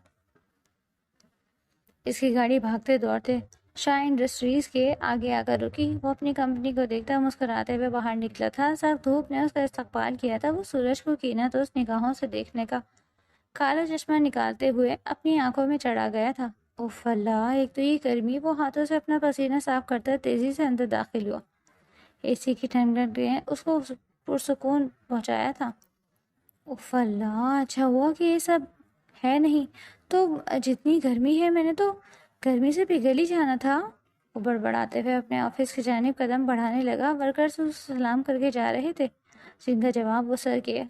اس کی گاڑی بھاگتے دوڑتے شاہ انڈسٹریز کے آگے آ کر رکی۔ وہ اپنی کمپنی کو دیکھتا مسکراتے ہوئے باہر نکلا تھا۔ سخت دھوپ نے اس کا استقبال کیا تھا۔ وہ سورج کو کینا تو اس نگاہوں سے دیکھنے کا کالا چشمہ نکالتے ہوئے اپنی آنکھوں میں چڑھا گیا تھا۔ اوف اللہ، ایک تو یہ گرمی۔ وہ ہاتھوں سے اپنا پسینہ صاف کرتا تیزی سے اندر داخل ہوا۔ اے سی کی ٹھنڈک نے اس کو پرسکون پہنچایا تھا۔ اوف اللہ، اچھا ہوا کہ یہ سب ہے نہیں تو جتنی گرمی ہے، میں نے تو گرمی سے پگھل ہی جانا تھا۔ وہ بڑبڑاتے ہوئے اپنے آفس کی جانب قدم بڑھانے لگا۔ ورکرز اسے سلام کر کے جا رہے تھے، جن کا جواب وہ سر کے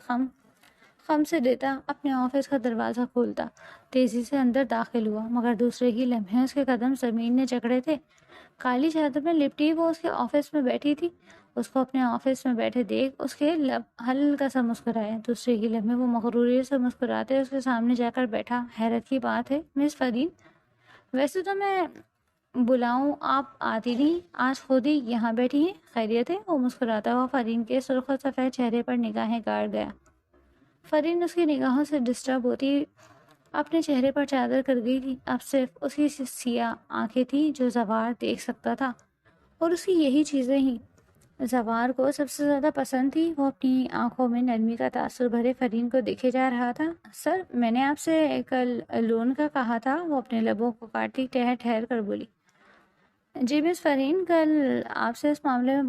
خم سے دیتا اپنے آفس کا دروازہ کھولتا تیزی سے اندر داخل ہوا، مگر دوسرے ہی لمحے اس کے قدم زمین نے جکڑے تھے۔ کالی چادر میں لپٹی وہ اس کے آفس میں بیٹھی تھی۔ اس کو اپنے آفس میں بیٹھے دیکھ اس کے لب ہلکا سا مسکرایا۔ دوسرے ہی لمحے وہ مغروری سے مسکراتے اس کے سامنے جا کر بیٹھا۔ حیرت کی بات ہے مس فرین، ویسے تو میں بلاؤں آپ آتی نہیں، آج خود ہی یہاں بیٹھی ہیں۔ خیریت ہے؟ وہ مسکراتا ہوا فرین کے سرخ و سفید چہرے پر نگاہیں گاڑ گیا۔ فرین اس کی نگاہوں سے ڈسٹرب ہوتی اپنے چہرے پر چادر کر گئی تھی۔ اب صرف اس کی سیاہ آنکھیں تھیں جو زوار دیکھ سکتا تھا، اور اس کی یہی چیزیں ہی زوار کو سب سے زیادہ پسند تھی۔ وہ اپنی آنکھوں میں نرمی کا تاثر بھرے فرین کو دیکھے جا رہا تھا۔ سر، میں نے آپ سے کل لون کا کہا تھا۔ وہ اپنے لبوں کو کاٹی ٹھہر کر بولی۔ جی مس فرین، کل آپ سے اس معاملے میں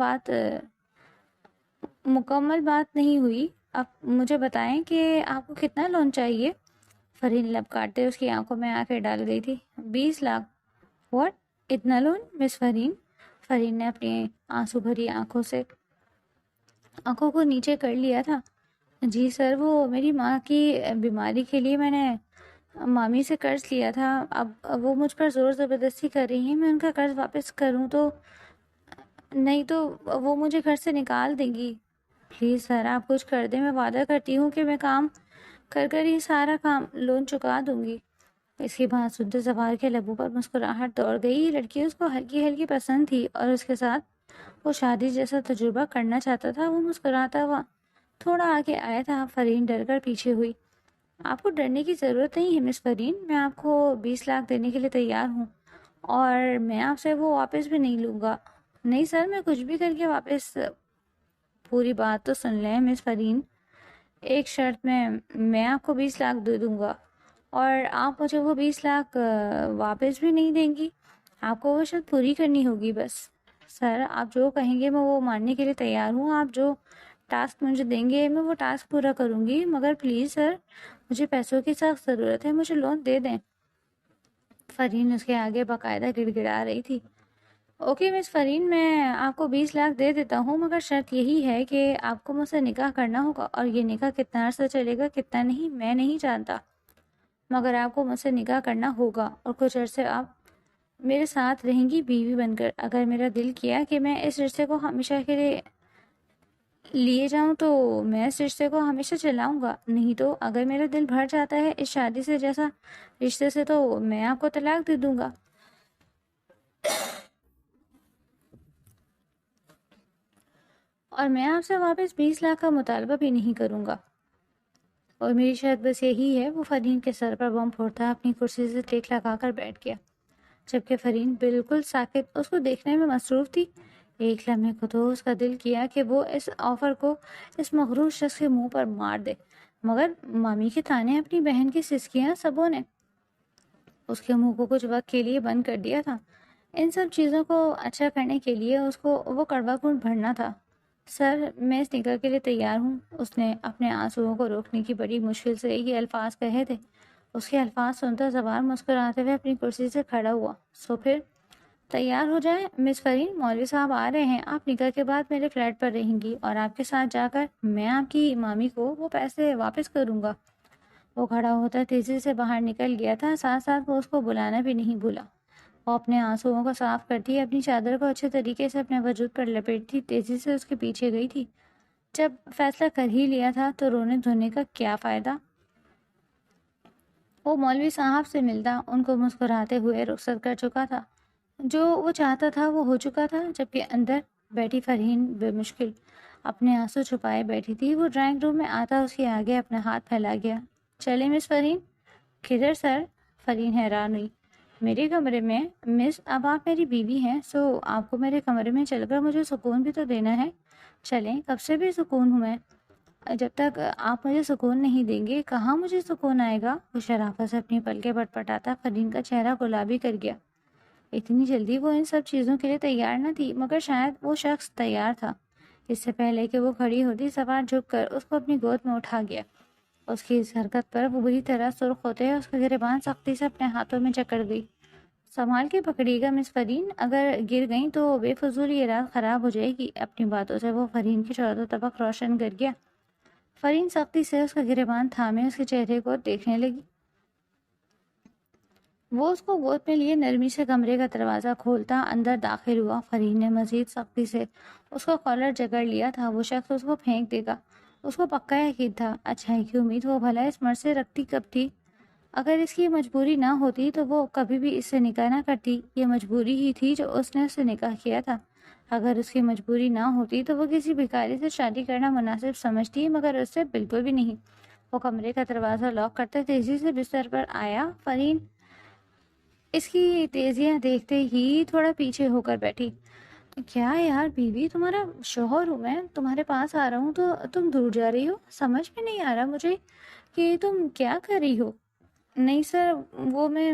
مکمل بات نہیں ہوئی۔ آپ مجھے بتائیں کہ آپ کو کتنا لون چاہیے؟ فرین لب کاٹتے اس کی آنکھوں میں آنکھیں ڈال گئی تھی۔ 20 لاکھ؟ واٹ، اتنا لون مس فرین؟ فرین نے اپنی آنسو بھری آنکھوں کو نیچے کر لیا تھا۔ جی سر، وہ میری ماں کی بیماری کے لیے میں نے مامی سے قرض لیا تھا۔ اب وہ مجھ پر زور زبردستی کر رہی ہیں، میں ان کا قرض واپس کروں تو نہیں تو وہ مجھے گھر سے نکال دیں گی۔ پلیز سر، آپ کچھ کر دیں، میں وعدہ کرتی ہوں کہ میں کام کر یہ سارا لون چکا دوں گی۔ اس کی بات سنتے زوار کے لبوں پر مسکراہٹ دوڑ گئی۔ یہ لڑکی اس کو ہلکی پسند تھی اور اس کے ساتھ وہ شادی جیسا تجربہ کرنا چاہتا تھا۔ وہ مسکراتا ہوا تھوڑا آگے آیا تھا۔ فرین ڈر کر پیچھے ہوئی۔ آپ کو ڈرنے کی ضرورت نہیں ہے مس فرین، میں آپ کو 20 لاکھ دینے کے لیے تیار ہوں، اور میں آپ سے وہ واپس بھی نہیں لوں گا۔ نہیں سر، میں کچھ بھی کر کے واپس… پوری بات تو سن لیں مس فرین، ایک شرط میں آپ کو 20 لاکھ دے دوں گا، اور آپ مجھے وہ 20 لاکھ واپس بھی نہیں دیں گی۔ آپ کو وہ شرط پوری کرنی ہوگی بس۔ سر، آپ جو کہیں گے میں وہ ماننے کے لیے تیار ہوں۔ آپ جو ٹاسک مجھے دیں گے میں وہ ٹاسک پورا کروں گی، مگر پلیز سر مجھے پیسوں کی سخت ضرورت ہے، مجھے لون دے دیں۔ فرین اس کے آگے باقاعدہ گڑ گڑا رہی تھی۔ اوکے مس فرین، میں آپ کو 20 لاکھ دے دیتا ہوں، مگر شرط یہی ہے کہ آپ کو مجھ سے نکاح کرنا ہوگا، اور یہ نکاح کتنا عرصہ چلے گا کتنا نہیں میں نہیں جانتا، مگر آپ کو مجھ سے نکاح کرنا ہوگا اور کچھ عرصے آپ میرے ساتھ رہیں گی بیوی بن کر۔ اگر میرا دل کیا کہ میں اس رشتے کو ہمیشہ کے لیے جاؤں تو میں اس رشتے کو ہمیشہ چلاؤں گا، نہیں تو اگر میرا دل بھر جاتا ہے اس شادی سے جیسا رشتے سے تو میں آپ کو طلاق دے دوں گا، اور میں آپ سے واپس 20 لاکھ کا مطالبہ بھی نہیں کروں گا، اور میری شرط بس یہی ہے۔ وہ فرین کے سر پر بم پھوڑتا اپنی کرسی سے ٹیک لگا کر بیٹھ گیا، جبکہ فرین بالکل ساکت اس کو دیکھنے میں مصروف تھی۔ ایک لمحے کو تو اس کا دل کیا کہ وہ اس آفر کو اس مغرور شخص کے منہ پر مار دے، مگر مامی کے تانے، اپنی بہن کی سسکیاں، سبوں نے اس کے منہ کو کچھ وقت کے لیے بند کر دیا تھا۔ ان سب چیزوں کو اچھا کرنے کے لیے اس کو وہ کڑوا گھونٹ بھرنا تھا۔ سر میں اس نکاح کے لیے تیار ہوں۔ اس نے اپنے آنسوؤں کو روکنے کی بڑی مشکل سے یہ الفاظ کہے تھے۔ اس کے الفاظ سنتا زوار مسکراتے ہوئے اپنی کرسی سے کھڑا ہوا۔ سو پھر تیار ہو جائیں مس فرین، مولوی صاحب آ رہے ہیں، آپ نکاح کے بعد میرے فلیٹ پر رہیں گی، اور آپ کے ساتھ جا کر میں آپ کی مامی کو وہ پیسے واپس کروں گا۔ وہ کھڑا ہوتا تیزی سے باہر نکل گیا تھا، ساتھ ساتھ وہ اس کو بلانا بھی نہیں بھولا۔ وہ اپنے آنسوؤں کو صاف کرتی، اپنی چادر کو اچھے طریقے سے اپنے وجود پر لپیٹتی تیزی سے اس کے پیچھے گئی تھی۔ جب فیصلہ کر ہی لیا تھا تو رونے دھونے کا کیا فائدہ؟ وہ مولوی صاحب سے ملتا ان کو مسکراتے ہوئے رخصت کر چکا تھا۔ جو وہ چاہتا تھا وہ ہو چکا تھا، جبکہ اندر بیٹھی فرین بے مشکل اپنے آنسو چھپائے بیٹھی تھی۔ وہ ڈرائنگ روم میں آتا اس کے آگے اپنا ہاتھ پھیلا گیا۔ چلے مس فرین؟ کدھر سر؟ فرین حیران ہوئی۔ میرے کمرے میں مس، اب آپ میری بیوی ہیں، سو آپ کو میرے کمرے میں چل کر مجھے سکون بھی تو دینا ہے۔ چلیں، کب سے بھی سکون ہوں میں، جب تک آپ مجھے سکون نہیں دیں گے کہاں مجھے سکون آئے گا؟ وہ شرافت سے اپنی پلکیں پٹ پٹاتا فرین کا چہرہ گلابی کر گیا۔ اتنی جلدی وہ ان سب چیزوں کے لیے تیار نہ تھی، مگر شاید وہ شخص تیار تھا۔ اس سے پہلے کہ وہ کھڑی ہوتی، سوار جھک کر اس کو اپنی گود میں اٹھا گیا۔ اس کی اس حرکت پر وہ بری طرح سرخ ہوتے اس کا گریبان سختی سے اپنے ہاتھوں میں جکڑ گئی۔ سنبھال کے پکڑیے گا مس فرین، اگر گر گئیں تو بے فضول یہ رات خراب ہو جائے گی۔ اپنی باتوں سے وہ فرین کی چودہ طبق روشن کر گیا۔ فرین سختی سے اس کا گریبان تھامے اس کے چہرے کو دیکھنے لگی۔ وہ اس کو گود میں لیے نرمی سے کمرے کا دروازہ کھولتا اندر داخل ہوا۔ فرین نے مزید سختی سے اس کا کالر جکڑ لیا تھا۔ وہ شخص اس کو پھینک دے گا، اس کو پکا یقین تھا۔ اچھائی کی امید وہ بھلا اس مرد سے رکھتی کب تھی؟ اگر اس کی مجبوری نہ ہوتی تو وہ کبھی بھی اس سے نکاح نہ کرتی۔ یہ مجبوری ہی تھی جو اس نے اس سے نکاح کیا تھا۔ اگر اس کی مجبوری نہ ہوتی تو وہ کسی بھکاری سے شادی کرنا مناسب سمجھتی، مگر اس سے بالکل بھی نہیں۔ وہ کمرے کا دروازہ لاک کرتے تیزی سے بستر پر آیا۔ فرین اس کی تیزیاں دیکھتے ہی تھوڑا پیچھے ہو کر بیٹھی۔ کیا یار بیوی، تمہارا شوہر ہوں میں، تمہارے پاس آ رہا ہوں تو تم دور جا رہی ہو؟ سمجھ میں نہیں آ رہا مجھے کہ تم کیا کر رہی ہو۔ نہیں سر، وہ میں،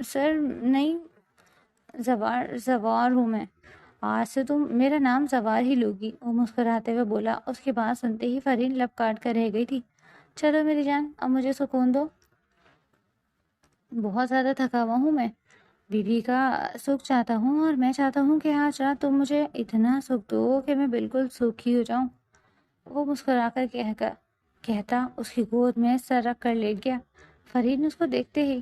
سر نہیں، زوار ہوں میں، آج سے تم میرا نام زوار ہی لوگی، وہ مسکراتے ہوئے بولا۔ اس کی بات سنتے ہی فرین لب کاٹ کر رہ گئی تھی۔ چلو میری جان، اب مجھے سکون دو، بہت زیادہ تھکا ہوا ہوں میں، بیوی کا سکھ چاہتا ہوں، اور میں چاہتا ہوں کہ آج رات تم مجھے اتنا سکھ دو کہ میں بالکل سوکھی ہو جاؤں۔ وہ مسکرا کر کہتا اس کی گود میں سر رکھ کر لیٹ گیا۔ فرین اس کو دیکھتے ہی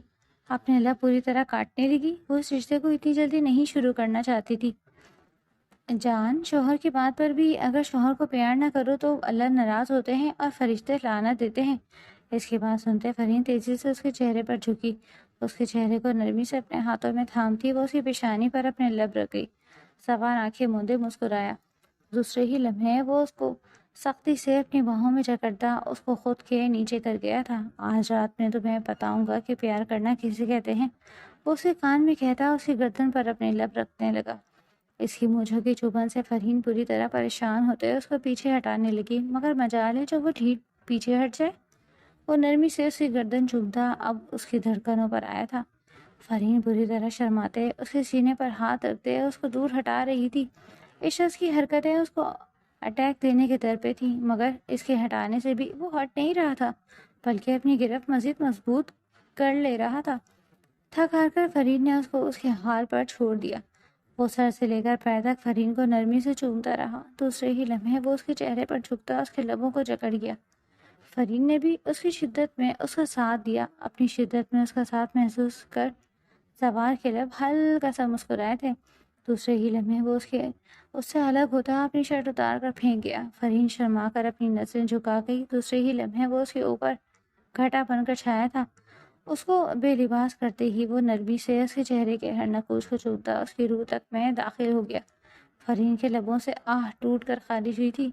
اپنے لب پوری طرح کاٹنے لگی۔ وہ اس رشتے کو اتنی جلدی نہیں شروع کرنا چاہتی تھی۔ جان، شوہر کی بات پر بھی اگر شوہر کو پیار نہ کرو تو اللہ ناراض ہوتے ہیں اور فرشتے لعنت دیتے ہیں۔ اس کی بات سنتے فرین تیزی سے اس کے چہرے پر جھکی، اس کے چہرے کو نرمی سے اپنے ہاتھوں میں تھامتی وہ اس کی پیشانی پر اپنے لب رکھ گئی۔ سوار آنکھیں موندے مسکرایا۔ دوسرے ہی لمحے وہ اس کو سختی سے اپنی باہوں میں جکڑتا اس کو خود کے نیچے کر گیا تھا۔ آج رات میں تمہیں بتاؤں گا کہ پیار کرنا کسے کہتے ہیں، وہ اس کے کان میں کہتا اس کی گردن پر اپنے لب رکھنے لگا۔ اس کی مونچھوں کی چبھن سے فرین پوری طرح پریشان ہوتے اس کو پیچھے ہٹانے لگی، مگر مجال ہے جو وہ ٹھیک پیچھے ہٹ جائے۔ وہ نرمی سے اس کی گردن چومتا اب اس کی دھڑکنوں پر آیا تھا۔ فرین پوری طرح شرماتے اس کے سینے پر ہاتھ رکھتے اس کو دور ہٹا رہی تھی۔ اس شخص کی حرکتیں اس کو اٹیک دینے کے در پہ تھی، مگر اس کے ہٹانے سے بھی وہ ہٹ نہیں رہا تھا، بلکہ اپنی گرفت مزید مضبوط کر لے رہا تھا۔ تھک ہار کر فرید نے اس کو اس کے حال پر چھوڑ دیا۔ وہ سر سے لے کر پیر تک فرید کو نرمی سے چومتا رہا۔ دوسرے ہی لمحے وہ اس کے چہرے پر جھکتا اس کے لبوں کو جکڑ گیا۔ فرید نے بھی اس کی شدت میں اس کا ساتھ دیا، اپنی شدت میں اس کا ساتھ محسوس کر سوار کے لب ہلکا سا مسکرائے تھے۔ دوسرے ہی لمحے وہ اس سے الگ ہوتا اپنی شرٹ اتار کر پھینک گیا۔ فرید شرما کر اپنی نظریں جھکا گئی۔ دوسرے ہی لمحے وہ اس کے اوپر گھٹا بن کر چھایا تھا۔ اس کو بے لباس کرتے ہی وہ نرمی سے اس کے چہرے کے ہر نقوش کو چومتا اس کی روح تک میں داخل ہو گیا۔ فرید کے لبوں سے آہ ٹوٹ کر خارج ہوئی تھی،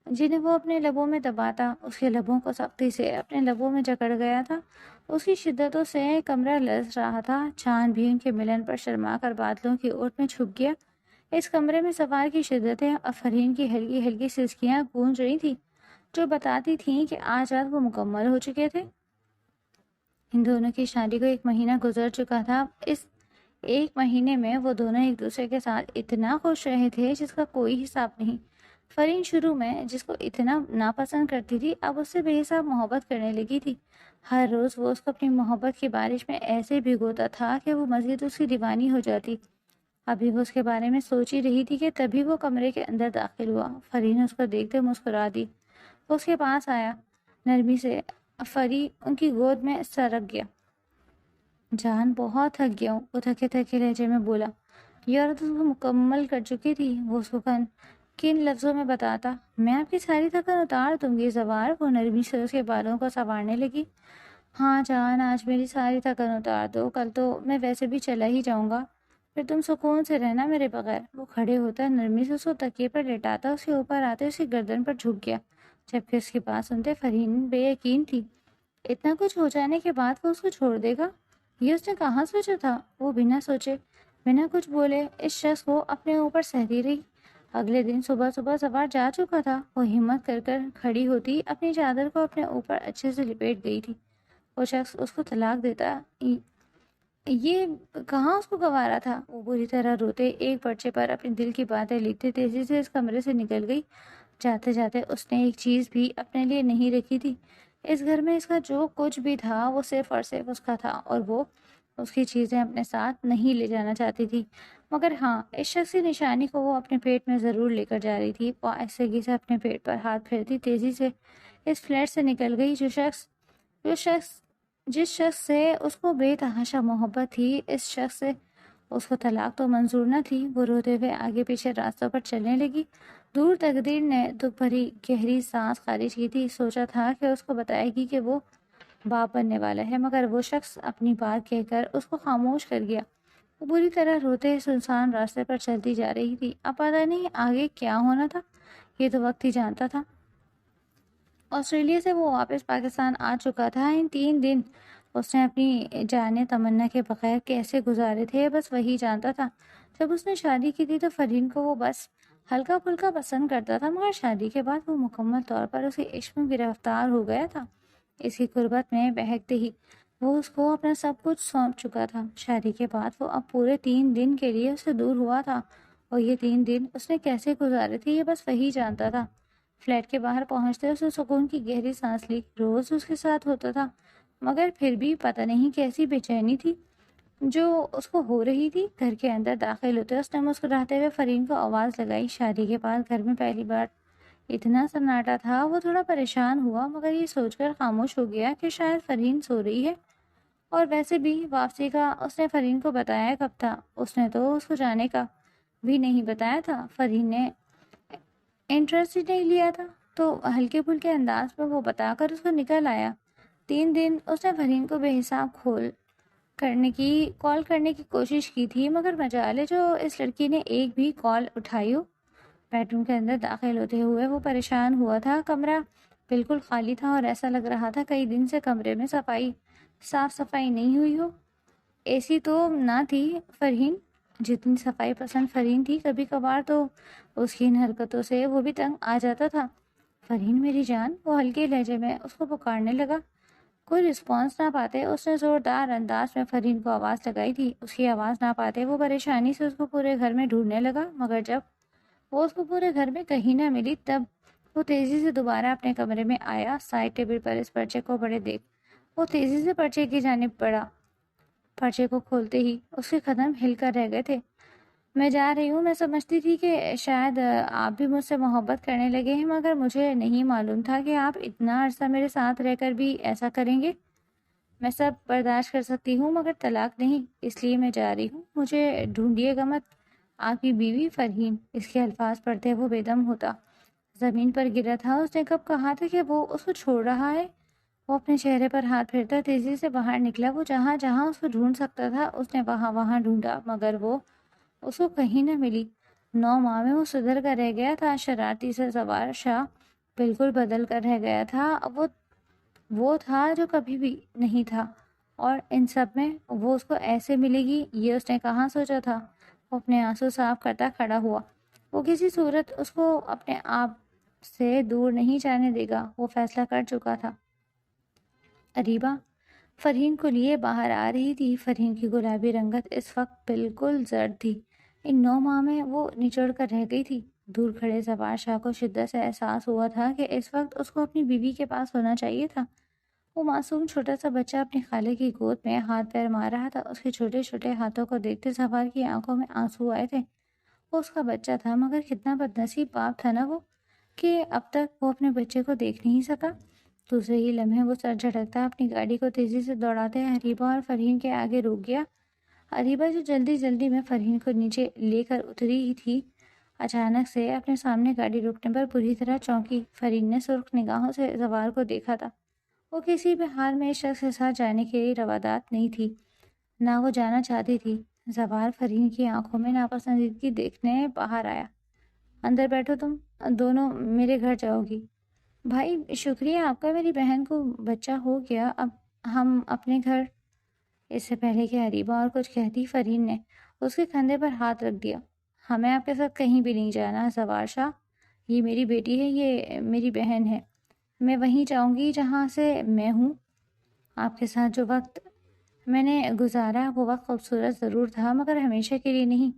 جنہیں وہ اپنے لبوں میں دباتا اس کے لبوں کو سختی سے اپنے لبوں میں جکڑ گیا تھا۔ اس کی شدتوں سے کمرہ لرز رہا تھا۔ چاند بھی ان کے ملن پر شرما کر بادلوں کی اوٹ میں چھپ گیا۔ اس کمرے میں سوار کی شدتیں اور فرید کی ہلکی ہلکی سسکیاں گونج رہی تھیں، جو بتاتی تھیں کہ آج رات وہ مکمل ہو چکے تھے۔ ان دونوں کی شادی کو 1 مہینہ گزر چکا تھا۔ اس 1 مہینے میں وہ دونوں ایک دوسرے کے ساتھ اتنا خوش رہے تھے جس کا کوئی حساب نہیں۔ فرید شروع میں جس کو اتنا ناپسند کرتی تھی، اب اس سے بے حساب محبت کرنے لگی تھی۔ ہر روز وہ اس کو اپنی محبت کی بارش میں ایسے بھگوتا تھا کہ وہ مزید اس کی دیوانی ہو جاتی۔ ابھی وہ اس کے بارے میں سوچ ہی رہی تھی کہ تبھی وہ کمرے کے اندر داخل ہوا۔ فرید نے اس کو دیکھتے مسکرا دی۔ وہ اس کے پاس آیا، نرمی سے فرید ان کی گود میں سرک گیا۔ جان، بہت تھک گیا ہوں، وہ تھکے تھکے لہجے میں بولا۔ یہ عورت اس کو مکمل کر چکی تھی۔ وہ اس کو کن لفظوں میں بتاتا، میں آپ کی ساری تھکن اتار دوں گی زوار۔ وہ نرمی سے اس کے بالوں کو سنوارنے لگی۔ ہاں جان، آج میری ساری تھکن اتار دو، کل تو میں ویسے بھی چلا ہی جاؤں گا، پھر تم سکون سے رہنا میرے بغیر۔ وہ کھڑے ہوتا نرمی سے اس کو تکیے پر لٹاتا اس کے اوپر آتے اس کی گردن پر جھک گیا، جبکہ اس کی بات سنتے فرید بے یقین تھی۔ اتنا کچھ ہو جانے کے بعد وہ اس کو چھوڑ دے گا؟ یہ اس نے کہاں سوچا تھا؟ وہ بنا سوچے بنا کچھ بولے اس شخص کو اپنے اوپر سہتی رہی۔ اگلے دن صبح سوار جا چکا تھا۔ وہ ہمت کر کر کھڑی ہوتی اپنی چادر کو اپنے اوپر اچھے سے لپیٹ گئی تھی۔ وہ شخص اس کو طلاق دیتا یہ کہاں اس کو گوارا تھا۔ وہ بری طرح روتے ایک پرچے پر اپنے دل کی باتیں لکھتے تیزی سے اس کمرے سے نکل گئی۔ جاتے جاتے اس نے ایک چیز بھی اپنے لیے نہیں رکھی تھی۔ اس گھر میں اس کا جو کچھ بھی تھا وہ صرف اور صرف اس کا تھا، اور وہ اس کی چیزیں اپنے ساتھ نہیں لے جانا چاہتی تھی۔ مگر ہاں، اس شخص کی نشانی کو وہ اپنے پیٹ میں ضرور لے کر جا رہی تھی۔ وہ آہستگی سے اپنے پیٹ پر ہاتھ پھیرتی تیزی سے اس فلیٹ سے نکل گئی۔ جس شخص سے اس کو بے تحاشا محبت تھی، اس شخص سے اس کو طلاق تو منظور نہ تھی۔ وہ روتے ہوئے آگے پیچھے راستوں پر چلنے لگی۔ دور تقدیر نے دکھ بھری گہری سانس خارج کی تھی۔ سوچا تھا کہ اس کو بتائے گی کہ وہ باپ بننے والا ہے، مگر وہ شخص اپنی بات کہہ کر اس کو خاموش کر گیا۔ وہ بری طرح روتے سنسان راستے پر چلتی جا رہی تھی۔ اب پتہ نہیں آگے کیا ہونا تھا، یہ تو وقت ہی جانتا تھا۔ آسٹریلیا سے وہ واپس پاکستان آ چکا تھا۔ ان 3 دن اس نے اپنی جانے تمنا کے بغیر کیسے گزارے تھے، بس وہی جانتا تھا۔ جب اس نے شادی کی تھی تو فرید کو وہ بس ہلکا پھلکا پسند کرتا تھا، مگر شادی کے بعد وہ مکمل طور پر اس کے عشق میں گرفتار ہو گیا تھا۔ اس کی قربت میں بہکتے ہی وہ اس کو اپنا سب کچھ سونپ چکا تھا۔ شادی کے بعد وہ اب پورے 3 دن کے لیے اس سے دور ہوا تھا، اور یہ 3 دن اس نے کیسے گزارے تھے یہ بس وہی جانتا تھا۔ فلیٹ کے باہر پہنچتے اسے سکون کی گہری سانس لی۔ روز اس کے ساتھ ہوتا تھا، مگر پھر بھی پتہ نہیں کیسی بے چینی تھی جو اس کو ہو رہی تھی۔ گھر کے اندر داخل ہوتے اس نے مسکراتے ہوئے فرید کو آواز لگائی۔ شادی کے بعد گھر میں پہلی بار اتنا سناٹا تھا۔ وہ تھوڑا پریشان ہوا، مگر یہ سوچ کر خاموش ہو گیا کہ شاید فرید سو رہی ہے، اور ویسے بھی واپسی کا اس نے فرید کو بتایا کب تھا؟ اس نے تو اس کو جانے کا بھی نہیں بتایا تھا۔ فرید نے انٹرسٹ ہی نہیں لیا تھا، تو ہلکے پھلکے انداز میں وہ بتا کر اس کو نکل آیا۔ 3 دن اس نے فرید کو بے حساب کال کرنے کی کوشش کی تھی، مگر مجال ہے جو اس لڑکی نے ایک بھی کال اٹھائی ہو۔ بیڈ روم کے اندر داخل ہوتے ہوئے وہ پریشان ہوا تھا۔ کمرہ بالکل خالی تھا، اور ایسا لگ رہا تھا کئی دن سے کمرے میں صاف صفائی نہیں ہوئی ہو۔ اے سی تو نہ تھی۔ فرید جتنی صفائی پسند فرید تھی، کبھی کبھار تو اس کی ان حرکتوں سے وہ بھی تنگ آ جاتا تھا۔ فرید میری جان، وہ ہلکے لہجے میں اس کو پکارنے لگا۔ کوئی رسپانس نہ پاتے اس نے زوردار انداز میں فرید کو آواز لگائی تھی۔ اس کی آواز نہ پاتے وہ پریشانی سے اس کو پورے گھر میں ڈھونڈنے لگا، مگر جب وہ اس کو پورے گھر میں کہیں نہ ملی۔ تب وہ تیزی سے دوبارہ اپنے کمرے میں آیا، سائڈ ٹیبل پر اس پرچے کو بڑے دیکھ وہ تیزی سے پرچے کی جانب بڑھا۔ پرچے کو کھولتے ہی اس کے قدم ہل کر رہ گئے تھے۔ میں جا رہی ہوں، میں سمجھتی تھی کہ شاید آپ بھی مجھ سے محبت کرنے لگے ہیں، مگر مجھے نہیں معلوم تھا کہ آپ اتنا عرصہ میرے ساتھ رہ کر بھی ایسا کریں گے۔ میں سب برداشت کر سکتی ہوں مگر طلاق نہیں، اس لیے میں جا رہی ہوں، مجھے ڈھونڈیے گا مت۔ آپ کی بیوی فرحین۔ اس کے الفاظ پڑھتے وہ بے دم ہوتا زمین پر گرا تھا۔ اس نے کب کہا تھا کہ وہ اس کو چھوڑ رہا ہے؟ وہ اپنے چہرے پر ہاتھ پھیرتا تیزی سے باہر نکلا۔ وہ جہاں جہاں اس کو ڈھونڈ سکتا تھا اس نے وہاں وہاں ڈھونڈا، مگر وہ اس کو کہیں نہ ملی۔ 9 ماہ میں وہ سدھر کر رہ گیا تھا، شرارتی سے سوار شاہ بالکل بدل کر رہ گیا تھا۔ وہ تھا جو کبھی بھی نہیں تھا، اور ان سب میں وہ اس کو ایسے ملے گی یہ اس نے کہاں سوچا تھا۔ وہ اپنے آنسو صاف کرتا کھڑا ہوا۔ وہ کسی صورت اس کو اپنے آپ سے دور نہیں جانے دے گا، وہ فیصلہ کر چکا تھا۔ اریبہ فرحین کو لیے باہر آ رہی تھی۔ فرحین کی گلابی رنگت اس وقت بالکل زرد تھی، ان 9 ماہ میں وہ نچوڑ کر رہ گئی تھی۔ دور کھڑے سوار شاہ کو شدت سے احساس ہوا تھا کہ اس وقت اس کو اپنی بیوی کے پاس ہونا چاہیے تھا۔ وہ معصوم چھوٹا سا بچہ اپنی خالہ کی گود میں ہاتھ پیر مار رہا تھا۔ اس کے چھوٹے چھوٹے ہاتھوں کو دیکھتے سوار کی آنکھوں میں آنسو آئے تھے۔ وہ اس کا بچہ تھا، مگر کتنا بد نصیب باپ تھا نا وہ، کہ اب تک وہ اپنے بچے کو دیکھ نہیں سکا۔ دوسرے ہی لمحے وہ سر جھٹکتا اپنی گاڑی کو تیزی سے دوڑاتے اریبہ اور فرحین کے آگے رک گیا۔ اریبہ جو جلدی جلدی میں فرحین کو نیچے لے کر اتری ہی تھی، اچانک سے اپنے سامنے گاڑی رکنے پر بری طرح چونکی۔ فرحین نے سرخ نگاہوں سے سوار کو دیکھا تھا۔ وہ کسی بھی حال میں اس شخص کے ساتھ جانے کے لیے روادات نہیں تھی، نہ وہ جانا چاہتی تھی۔ زوار فرحین کی آنکھوں میں ناپسندیدگی دیکھنے باہر آیا۔ اندر بیٹھو، تم دونوں میرے گھر جاؤ گی؟ بھائی شکریہ آپ کا، میری بہن کو بچہ ہو گیا، اب ہم اپنے گھر۔ اس سے پہلے کہ اریبہ اور کچھ کہتی، فرحین نے اس کے کندھے پر ہاتھ رکھ دیا۔ ہمیں آپ کے ساتھ کہیں بھی نہیں جانا زوار شاہ، یہ میری بیٹی ہے، یہ میری بہن ہے، میں وہیں جاؤں گی جہاں سے میں ہوں۔ آپ کے ساتھ جو وقت میں نے گزارا وہ وقت خوبصورت ضرور تھا، مگر ہمیشہ کے لیے نہیں۔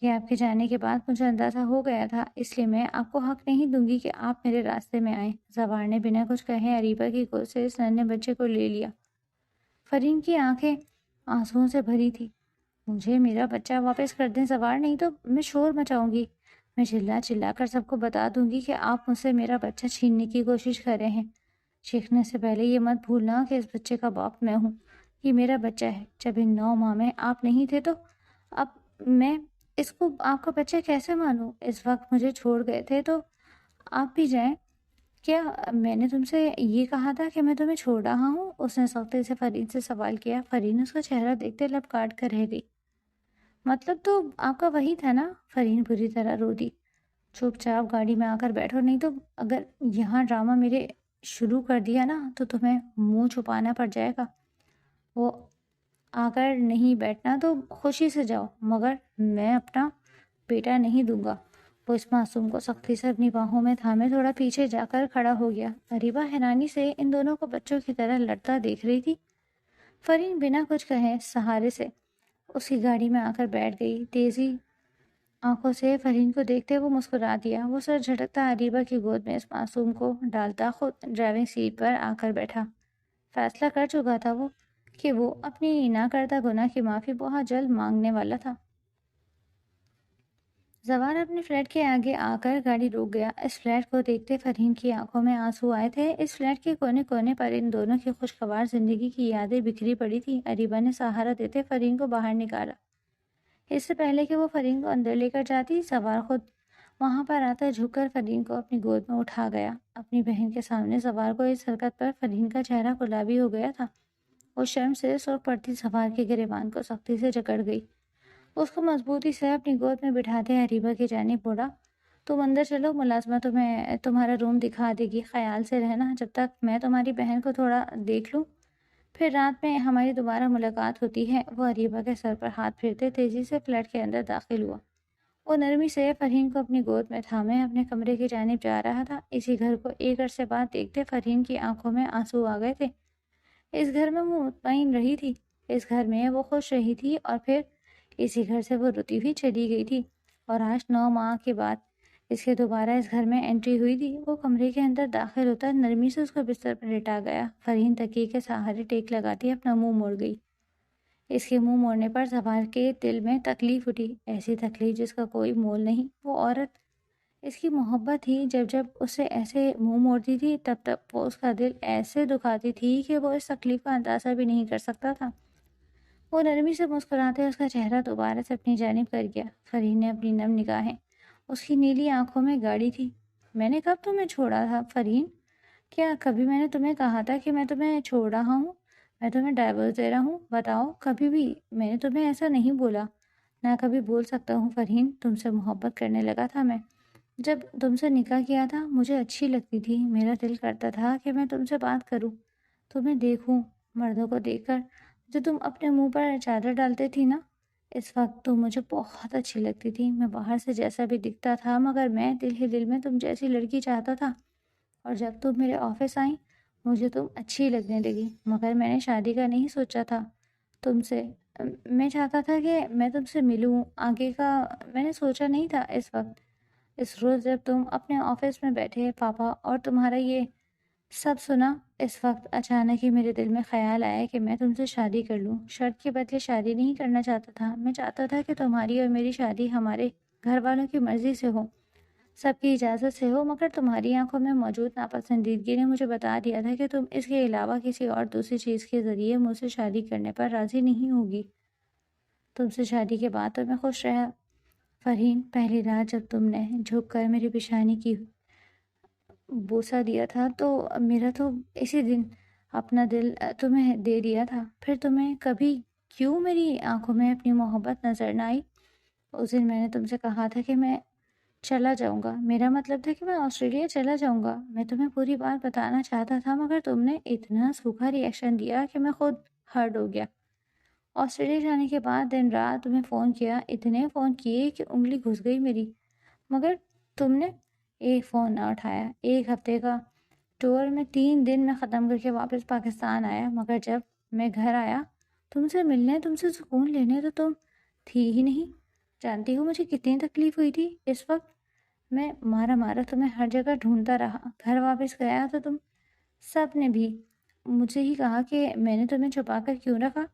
یہ آپ کے جانے کے بعد مجھے اندازہ ہو گیا تھا، اس لیے میں آپ کو حق نہیں دوں گی کہ آپ میرے راستے میں آئیں۔ زوار نے بنا کچھ کہے اریبہ کی گود سے اس ننھے بچے کو لے لیا۔ فرحین کی آنکھیں آنسوؤں سے بھری تھی۔ مجھے میرا بچہ واپس کر دیں زوار، نہیں تو میں شور مچاؤں گی، میں چلا چلا کر سب کو بتا دوں گی کہ آپ مجھ سے میرا بچہ چھیننے کی کوشش کر رہے ہیں۔ چیخنے سے پہلے یہ مت بھولنا کہ اس بچے کا باپ میں ہوں، یہ میرا بچہ ہے۔ جب ان 9 ماہ میں آپ نہیں تھے تو اب میں اس کو آپ کا بچہ کیسے مانوں؟ اس وقت مجھے چھوڑ گئے تھے تو آپ بھی جائیں۔ کیا میں نے تم سے یہ کہا تھا کہ میں تمہیں چھوڑ رہا ہوں؟ اس نے سختی سے فرحین سے سوال کیا۔ فرحین اس کا چہرہ دیکھتے لب کاٹ کر رہ گئی۔ مطلب تو آپ کا وہی تھا نا؟ فرحین بری طرح رو دی۔ چپ چاپ گاڑی میں آ کر بیٹھو، نہیں تو اگر یہاں ڈرامہ میرے شروع کر دیا نا تو تمہیں منہ چھپانا پڑ جائے گا۔ وہ آ کر نہیں بیٹھنا تو خوشی سے جاؤ، مگر میں اپنا بیٹا نہیں دوں گا۔ وہ اس معصوم کو سختی سے اپنی باہوں میں تھامے تھوڑا پیچھے جا کر کھڑا ہو گیا۔ اریبہ حیرانی سے ان دونوں کو بچوں کی طرح لڑتا دیکھ رہی تھی۔ فرحین بنا کچھ کہے سہارے سے اس کی گاڑی میں آ کر بیٹھ گئی۔ تیزی آنکھوں سے فرحین کو دیکھتے وہ مسکرا دیا۔ وہ سر جھٹکتا اریبہ کی گود میں اس معصوم کو ڈالتا خود ڈرائیونگ سیٹ پر آ کر بیٹھا۔ فیصلہ کر چکا تھا وہ کہ وہ اپنی نہ کردہ گناہ کی معافی بہت جلد مانگنے والا تھا۔ زوار اپنے فلیٹ کے آگے آ کر گاڑی روک گیا۔ اس فلیٹ کو دیکھتے فرحین کی آنکھوں میں آنسو آئے تھے۔ اس فلیٹ کے کونے کونے پر ان دونوں کی خوشگوار زندگی کی یادیں بکھری پڑی تھی۔ اریبہ نے سہارا دیتے فرحین کو باہر نکالا۔ اس سے پہلے کہ وہ فرحین کو اندر لے کر جاتی، زوار خود وہاں پر آتا جھک کر فرحین کو اپنی گود میں اٹھا گیا۔ اپنی بہن کے سامنے زوار کو اس حرکت پر فرحین کا چہرہ گلابی ہو گیا تھا۔ وہ شرم سے سرخ پڑتی زوار کے گریبان کو سختی سے جکڑ گئی۔ اس کو مضبوطی سے اپنی گود میں بٹھاتے اریبہ کی جانب بڑھا۔ تم اندر چلو، ملازمہ تمہیں تمہارا روم دکھا دے گی، خیال سے رہنا جب تک میں تمہاری بہن کو تھوڑا دیکھ لوں، پھر رات میں ہماری دوبارہ ملاقات ہوتی ہے۔ وہ اریبہ کے سر پر ہاتھ پھیرتے تیزی سے فلیٹ کے اندر داخل ہوا۔ وہ نرمی سے فرحین کو اپنی گود میں تھامے اپنے کمرے کی جانب جا رہا تھا۔ اسی گھر کو ایک عرصے بعد دیکھتے فرحین کی آنکھوں میں آنسو آ گئے تھے۔ اس گھر میں وہ مطمئن رہی تھی، اس گھر میں وہ خوش رہی تھی، اور پھر اسی گھر سے وہ روتی ہوئی چلی گئی تھی، اور آج 9 ماہ کے بعد اس کے دوبارہ اس گھر میں انٹری ہوئی تھی۔ وہ کمرے کے اندر داخل ہوتا نرمی سے اس کو بستر پر لٹا گیا۔ فرحین تکیے کے سہارے ٹیک لگاتی اپنا منہ موڑ گئی۔ اس کے منہ موڑنے پر زبان کے دل میں تکلیف اٹھی، ایسی تکلیف جس کا کوئی مول نہیں۔ وہ عورت اس کی محبت تھی، جب جب اسے ایسے منہ موڑتی تھی تب تب وہ اس کا دل ایسے دکھاتی تھی کہ وہ اس تکلیف کا اندازہ بھی نہیں کر سکتا تھا۔ وہ نرمی سے مسکراتے اس کا چہرہ دوبارہ سے اپنی جانب کر گیا۔ فرحین نے اپنی نم نگاہیں اس کی نیلی آنکھوں میں گاڑی تھی۔ میں نے کب تمہیں چھوڑا تھا فرحین؟ کیا کبھی میں نے تمہیں کہا تھا کہ میں تمہیں چھوڑ رہا ہوں، میں تمہیں ڈائیورس دے رہا ہوں؟ بتاؤ، کبھی بھی میں نے تمہیں ایسا نہیں بولا، نہ کبھی بول سکتا ہوں فرحین۔ تم سے محبت کرنے لگا تھا میں، جب تم سے نکاح کیا تھا مجھے اچھی لگتی تھی، میرا دل کرتا تھا کہ میں تم سے بات کروں، تمہیں دیکھوں، مردوں کو دیکھ کر جو تم اپنے منہ پر چادر ڈالتے تھی نا، اس وقت تم مجھے بہت اچھی لگتی تھی۔ میں باہر سے جیسا بھی دکھتا تھا مگر میں دل ہی دل میں تم جیسی لڑکی چاہتا تھا، اور جب تم میرے آفس آئیں مجھے تم اچھی لگنے لگی، مگر میں نے شادی کا نہیں سوچا تھا تم سے۔ میں چاہتا تھا کہ میں تم سے ملوں، آگے کا میں نے سوچا نہیں تھا۔ اس وقت، اس روز جب تم اپنے آفس میں بیٹھے پاپا اور تمہارا یہ سب سنا، اس وقت اچانک ہی میرے دل میں خیال آیا کہ میں تم سے شادی کر لوں۔ شرط کے بدلے شادی نہیں کرنا چاہتا تھا، میں چاہتا تھا کہ تمہاری اور میری شادی ہمارے گھر والوں کی مرضی سے ہو، سب کی اجازت سے ہو، مگر تمہاری آنکھوں میں موجود ناپسندیدگی نے مجھے بتا دیا تھا کہ تم اس کے علاوہ کسی اور دوسری چیز کے ذریعے مجھ سے شادی کرنے پر راضی نہیں ہوگی۔ تم سے شادی کے بعد تو میں خوش رہا فرحین۔ پہلی رات جب تم نے جھک کر میری پیشانی کی بوسہ دیا تھا تو میرا تو اسی دن اپنا دل تمہیں دے دیا تھا، پھر تمہیں کبھی کیوں میری آنکھوں میں اپنی محبت نظر نہ آئی؟ اس دن میں نے تم سے کہا تھا کہ میں چلا جاؤں گا، میرا مطلب تھا کہ میں آسٹریلیا چلا جاؤں گا۔ میں تمہیں پوری بات بتانا چاہتا تھا مگر تم نے اتنا سوکھا ری ایکشن دیا کہ میں خود ہرٹ ہو گیا۔ آسٹریلیا جانے کے بعد دن رات تمہیں فون کیا، اتنے فون کیے کہ انگلی گھس گئی میری، مگر تم نے ایک فون نہ اٹھایا۔ ایک ہفتے کا ٹور میں 3 دن میں ختم کر کے واپس پاکستان آیا، مگر جب میں گھر آیا تم سے ملنے، تم سے سکون لینے، تو تم تھی ہی نہیں۔ جانتی ہو مجھے کتنی تکلیف ہوئی تھی اس وقت؟ میں مارا مارا تمہیں ہر جگہ ڈھونڈتا رہا۔ گھر واپس گیا تو تم سب نے بھی مجھ سے ہی کہا کہ میں نے تمہیں چھپا کر کیوں رکھا۔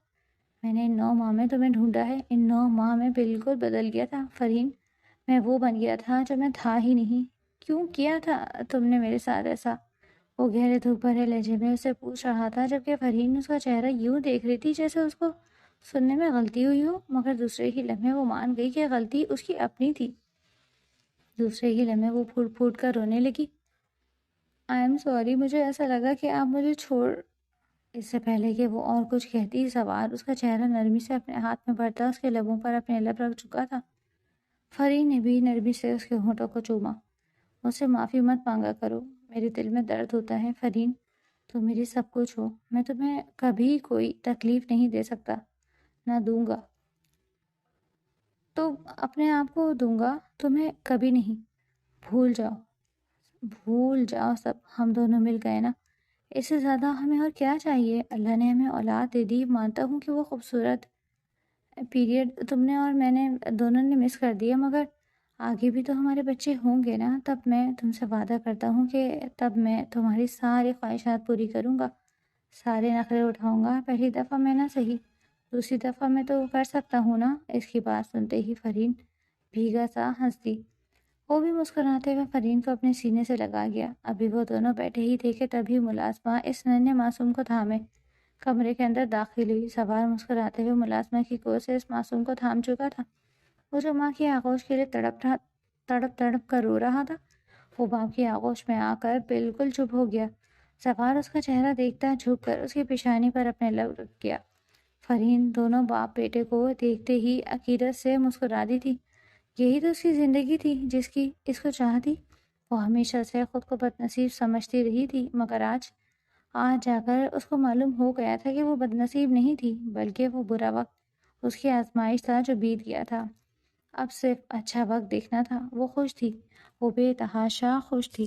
میں نے ان 9 ماہ میں تمہیں ڈھونڈا ہے، ان 9 ماہ میں بالکل بدل گیا تھا فرحین۔ میں وہ بن گیا تھا جو میں تھا ہی نہیں۔ کیوں کیا تھا تم نے میرے ساتھ ایسا؟ وہ گہرے دکھ بھرے لہجے میں اسے پوچھ رہا تھا، جبکہ فرحین اس کا چہرہ یوں دیکھ رہی تھی جیسے اس کو سننے میں غلطی ہوئی ہو، مگر دوسرے ہی لمحے وہ مان گئی کہ غلطی اس کی اپنی تھی۔ دوسرے ہی لمحے وہ پھوٹ پھوٹ کر رونے لگی۔ آئی ایم سوری، مجھے ایسا لگا کہ آپ مجھے چھوڑ۔ اس سے پہلے کہ وہ اور کچھ کہتی، سوار اس کا چہرہ نرمی سے اپنے ہاتھ میں بھرتا اس کے لبوں پر اپنے لب رکھ چکا تھا۔ فرحین نے بھی نرمی سے اس کے ہونٹوں کو چوما۔ مجھ سے معافی مت مانگا کرو، میرے دل میں درد ہوتا ہے فرحین، تم میری سب کچھ ہو، میں تمہیں کبھی کوئی تکلیف نہیں دے سکتا، نہ دوں گا، تو اپنے آپ کو دوں گا، تمہیں کبھی نہیں۔ بھول جاؤ، بھول جاؤ سب، ہم دونوں مل گئے نا، اس سے زیادہ ہمیں اور کیا چاہیے؟ اللہ نے ہمیں اولاد دے دی، مانتا ہوں کہ وہ خوبصورت پیریڈ تم نے اور میں نے دونوں نے مس کر دیا، مگر آگے بھی تو ہمارے بچے ہوں گے نا، تب میں تم سے وعدہ کرتا ہوں کہ تب میں تمہاری ساری خواہشات پوری کروں گا، سارے نخرے اٹھاؤں گا۔ پہلی دفعہ میں نہ صحیح، دوسری دفعہ میں تو کر سکتا ہوں نا۔ اس کی بات سنتے ہی فرحین بھیگا سا ہنس دی۔ وہ بھی مسکراتے ہوئے فرحین کو اپنے سینے سے لگا گیا۔ ابھی وہ دونوں بیٹھے ہی تھے کہ تبھی ملازمہ اس ننھے معصوم کو تھامے کمرے کے اندر داخل ہوئی۔ سوار مسکراتے ہوئے ملازمہ کی گود سے اس معصوم کو تھام چکا تھا۔ وہ جو ماں کی آغوش کے لیے تڑپ کر رو رہا تھا، وہ باپ کی آغوش میں آ کر بالکل چپ ہو گیا۔ سوار اس کا چہرہ دیکھتا جھک کر اس کی پیشانی پر اپنے لب رکھ گیا۔ فرحین دونوں باپ بیٹے کو دیکھتے ہی عقیدت سے مسکرا دی تھی۔ یہی تو اس کی زندگی تھی جس کی اس کو چاہ تھی۔ وہ ہمیشہ سے خود کو بد نصیب سمجھتی رہی تھی، مگر آج جا کر اس کو معلوم ہو گیا تھا کہ وہ بد نصیب نہیں تھی، بلکہ وہ برا وقت اس کی آزمائش تھا جو بیت گیا تھا۔ اب صرف اچھا وقت دیکھنا تھا۔ وہ خوش تھی، وہ بے تحاشا خوش تھی۔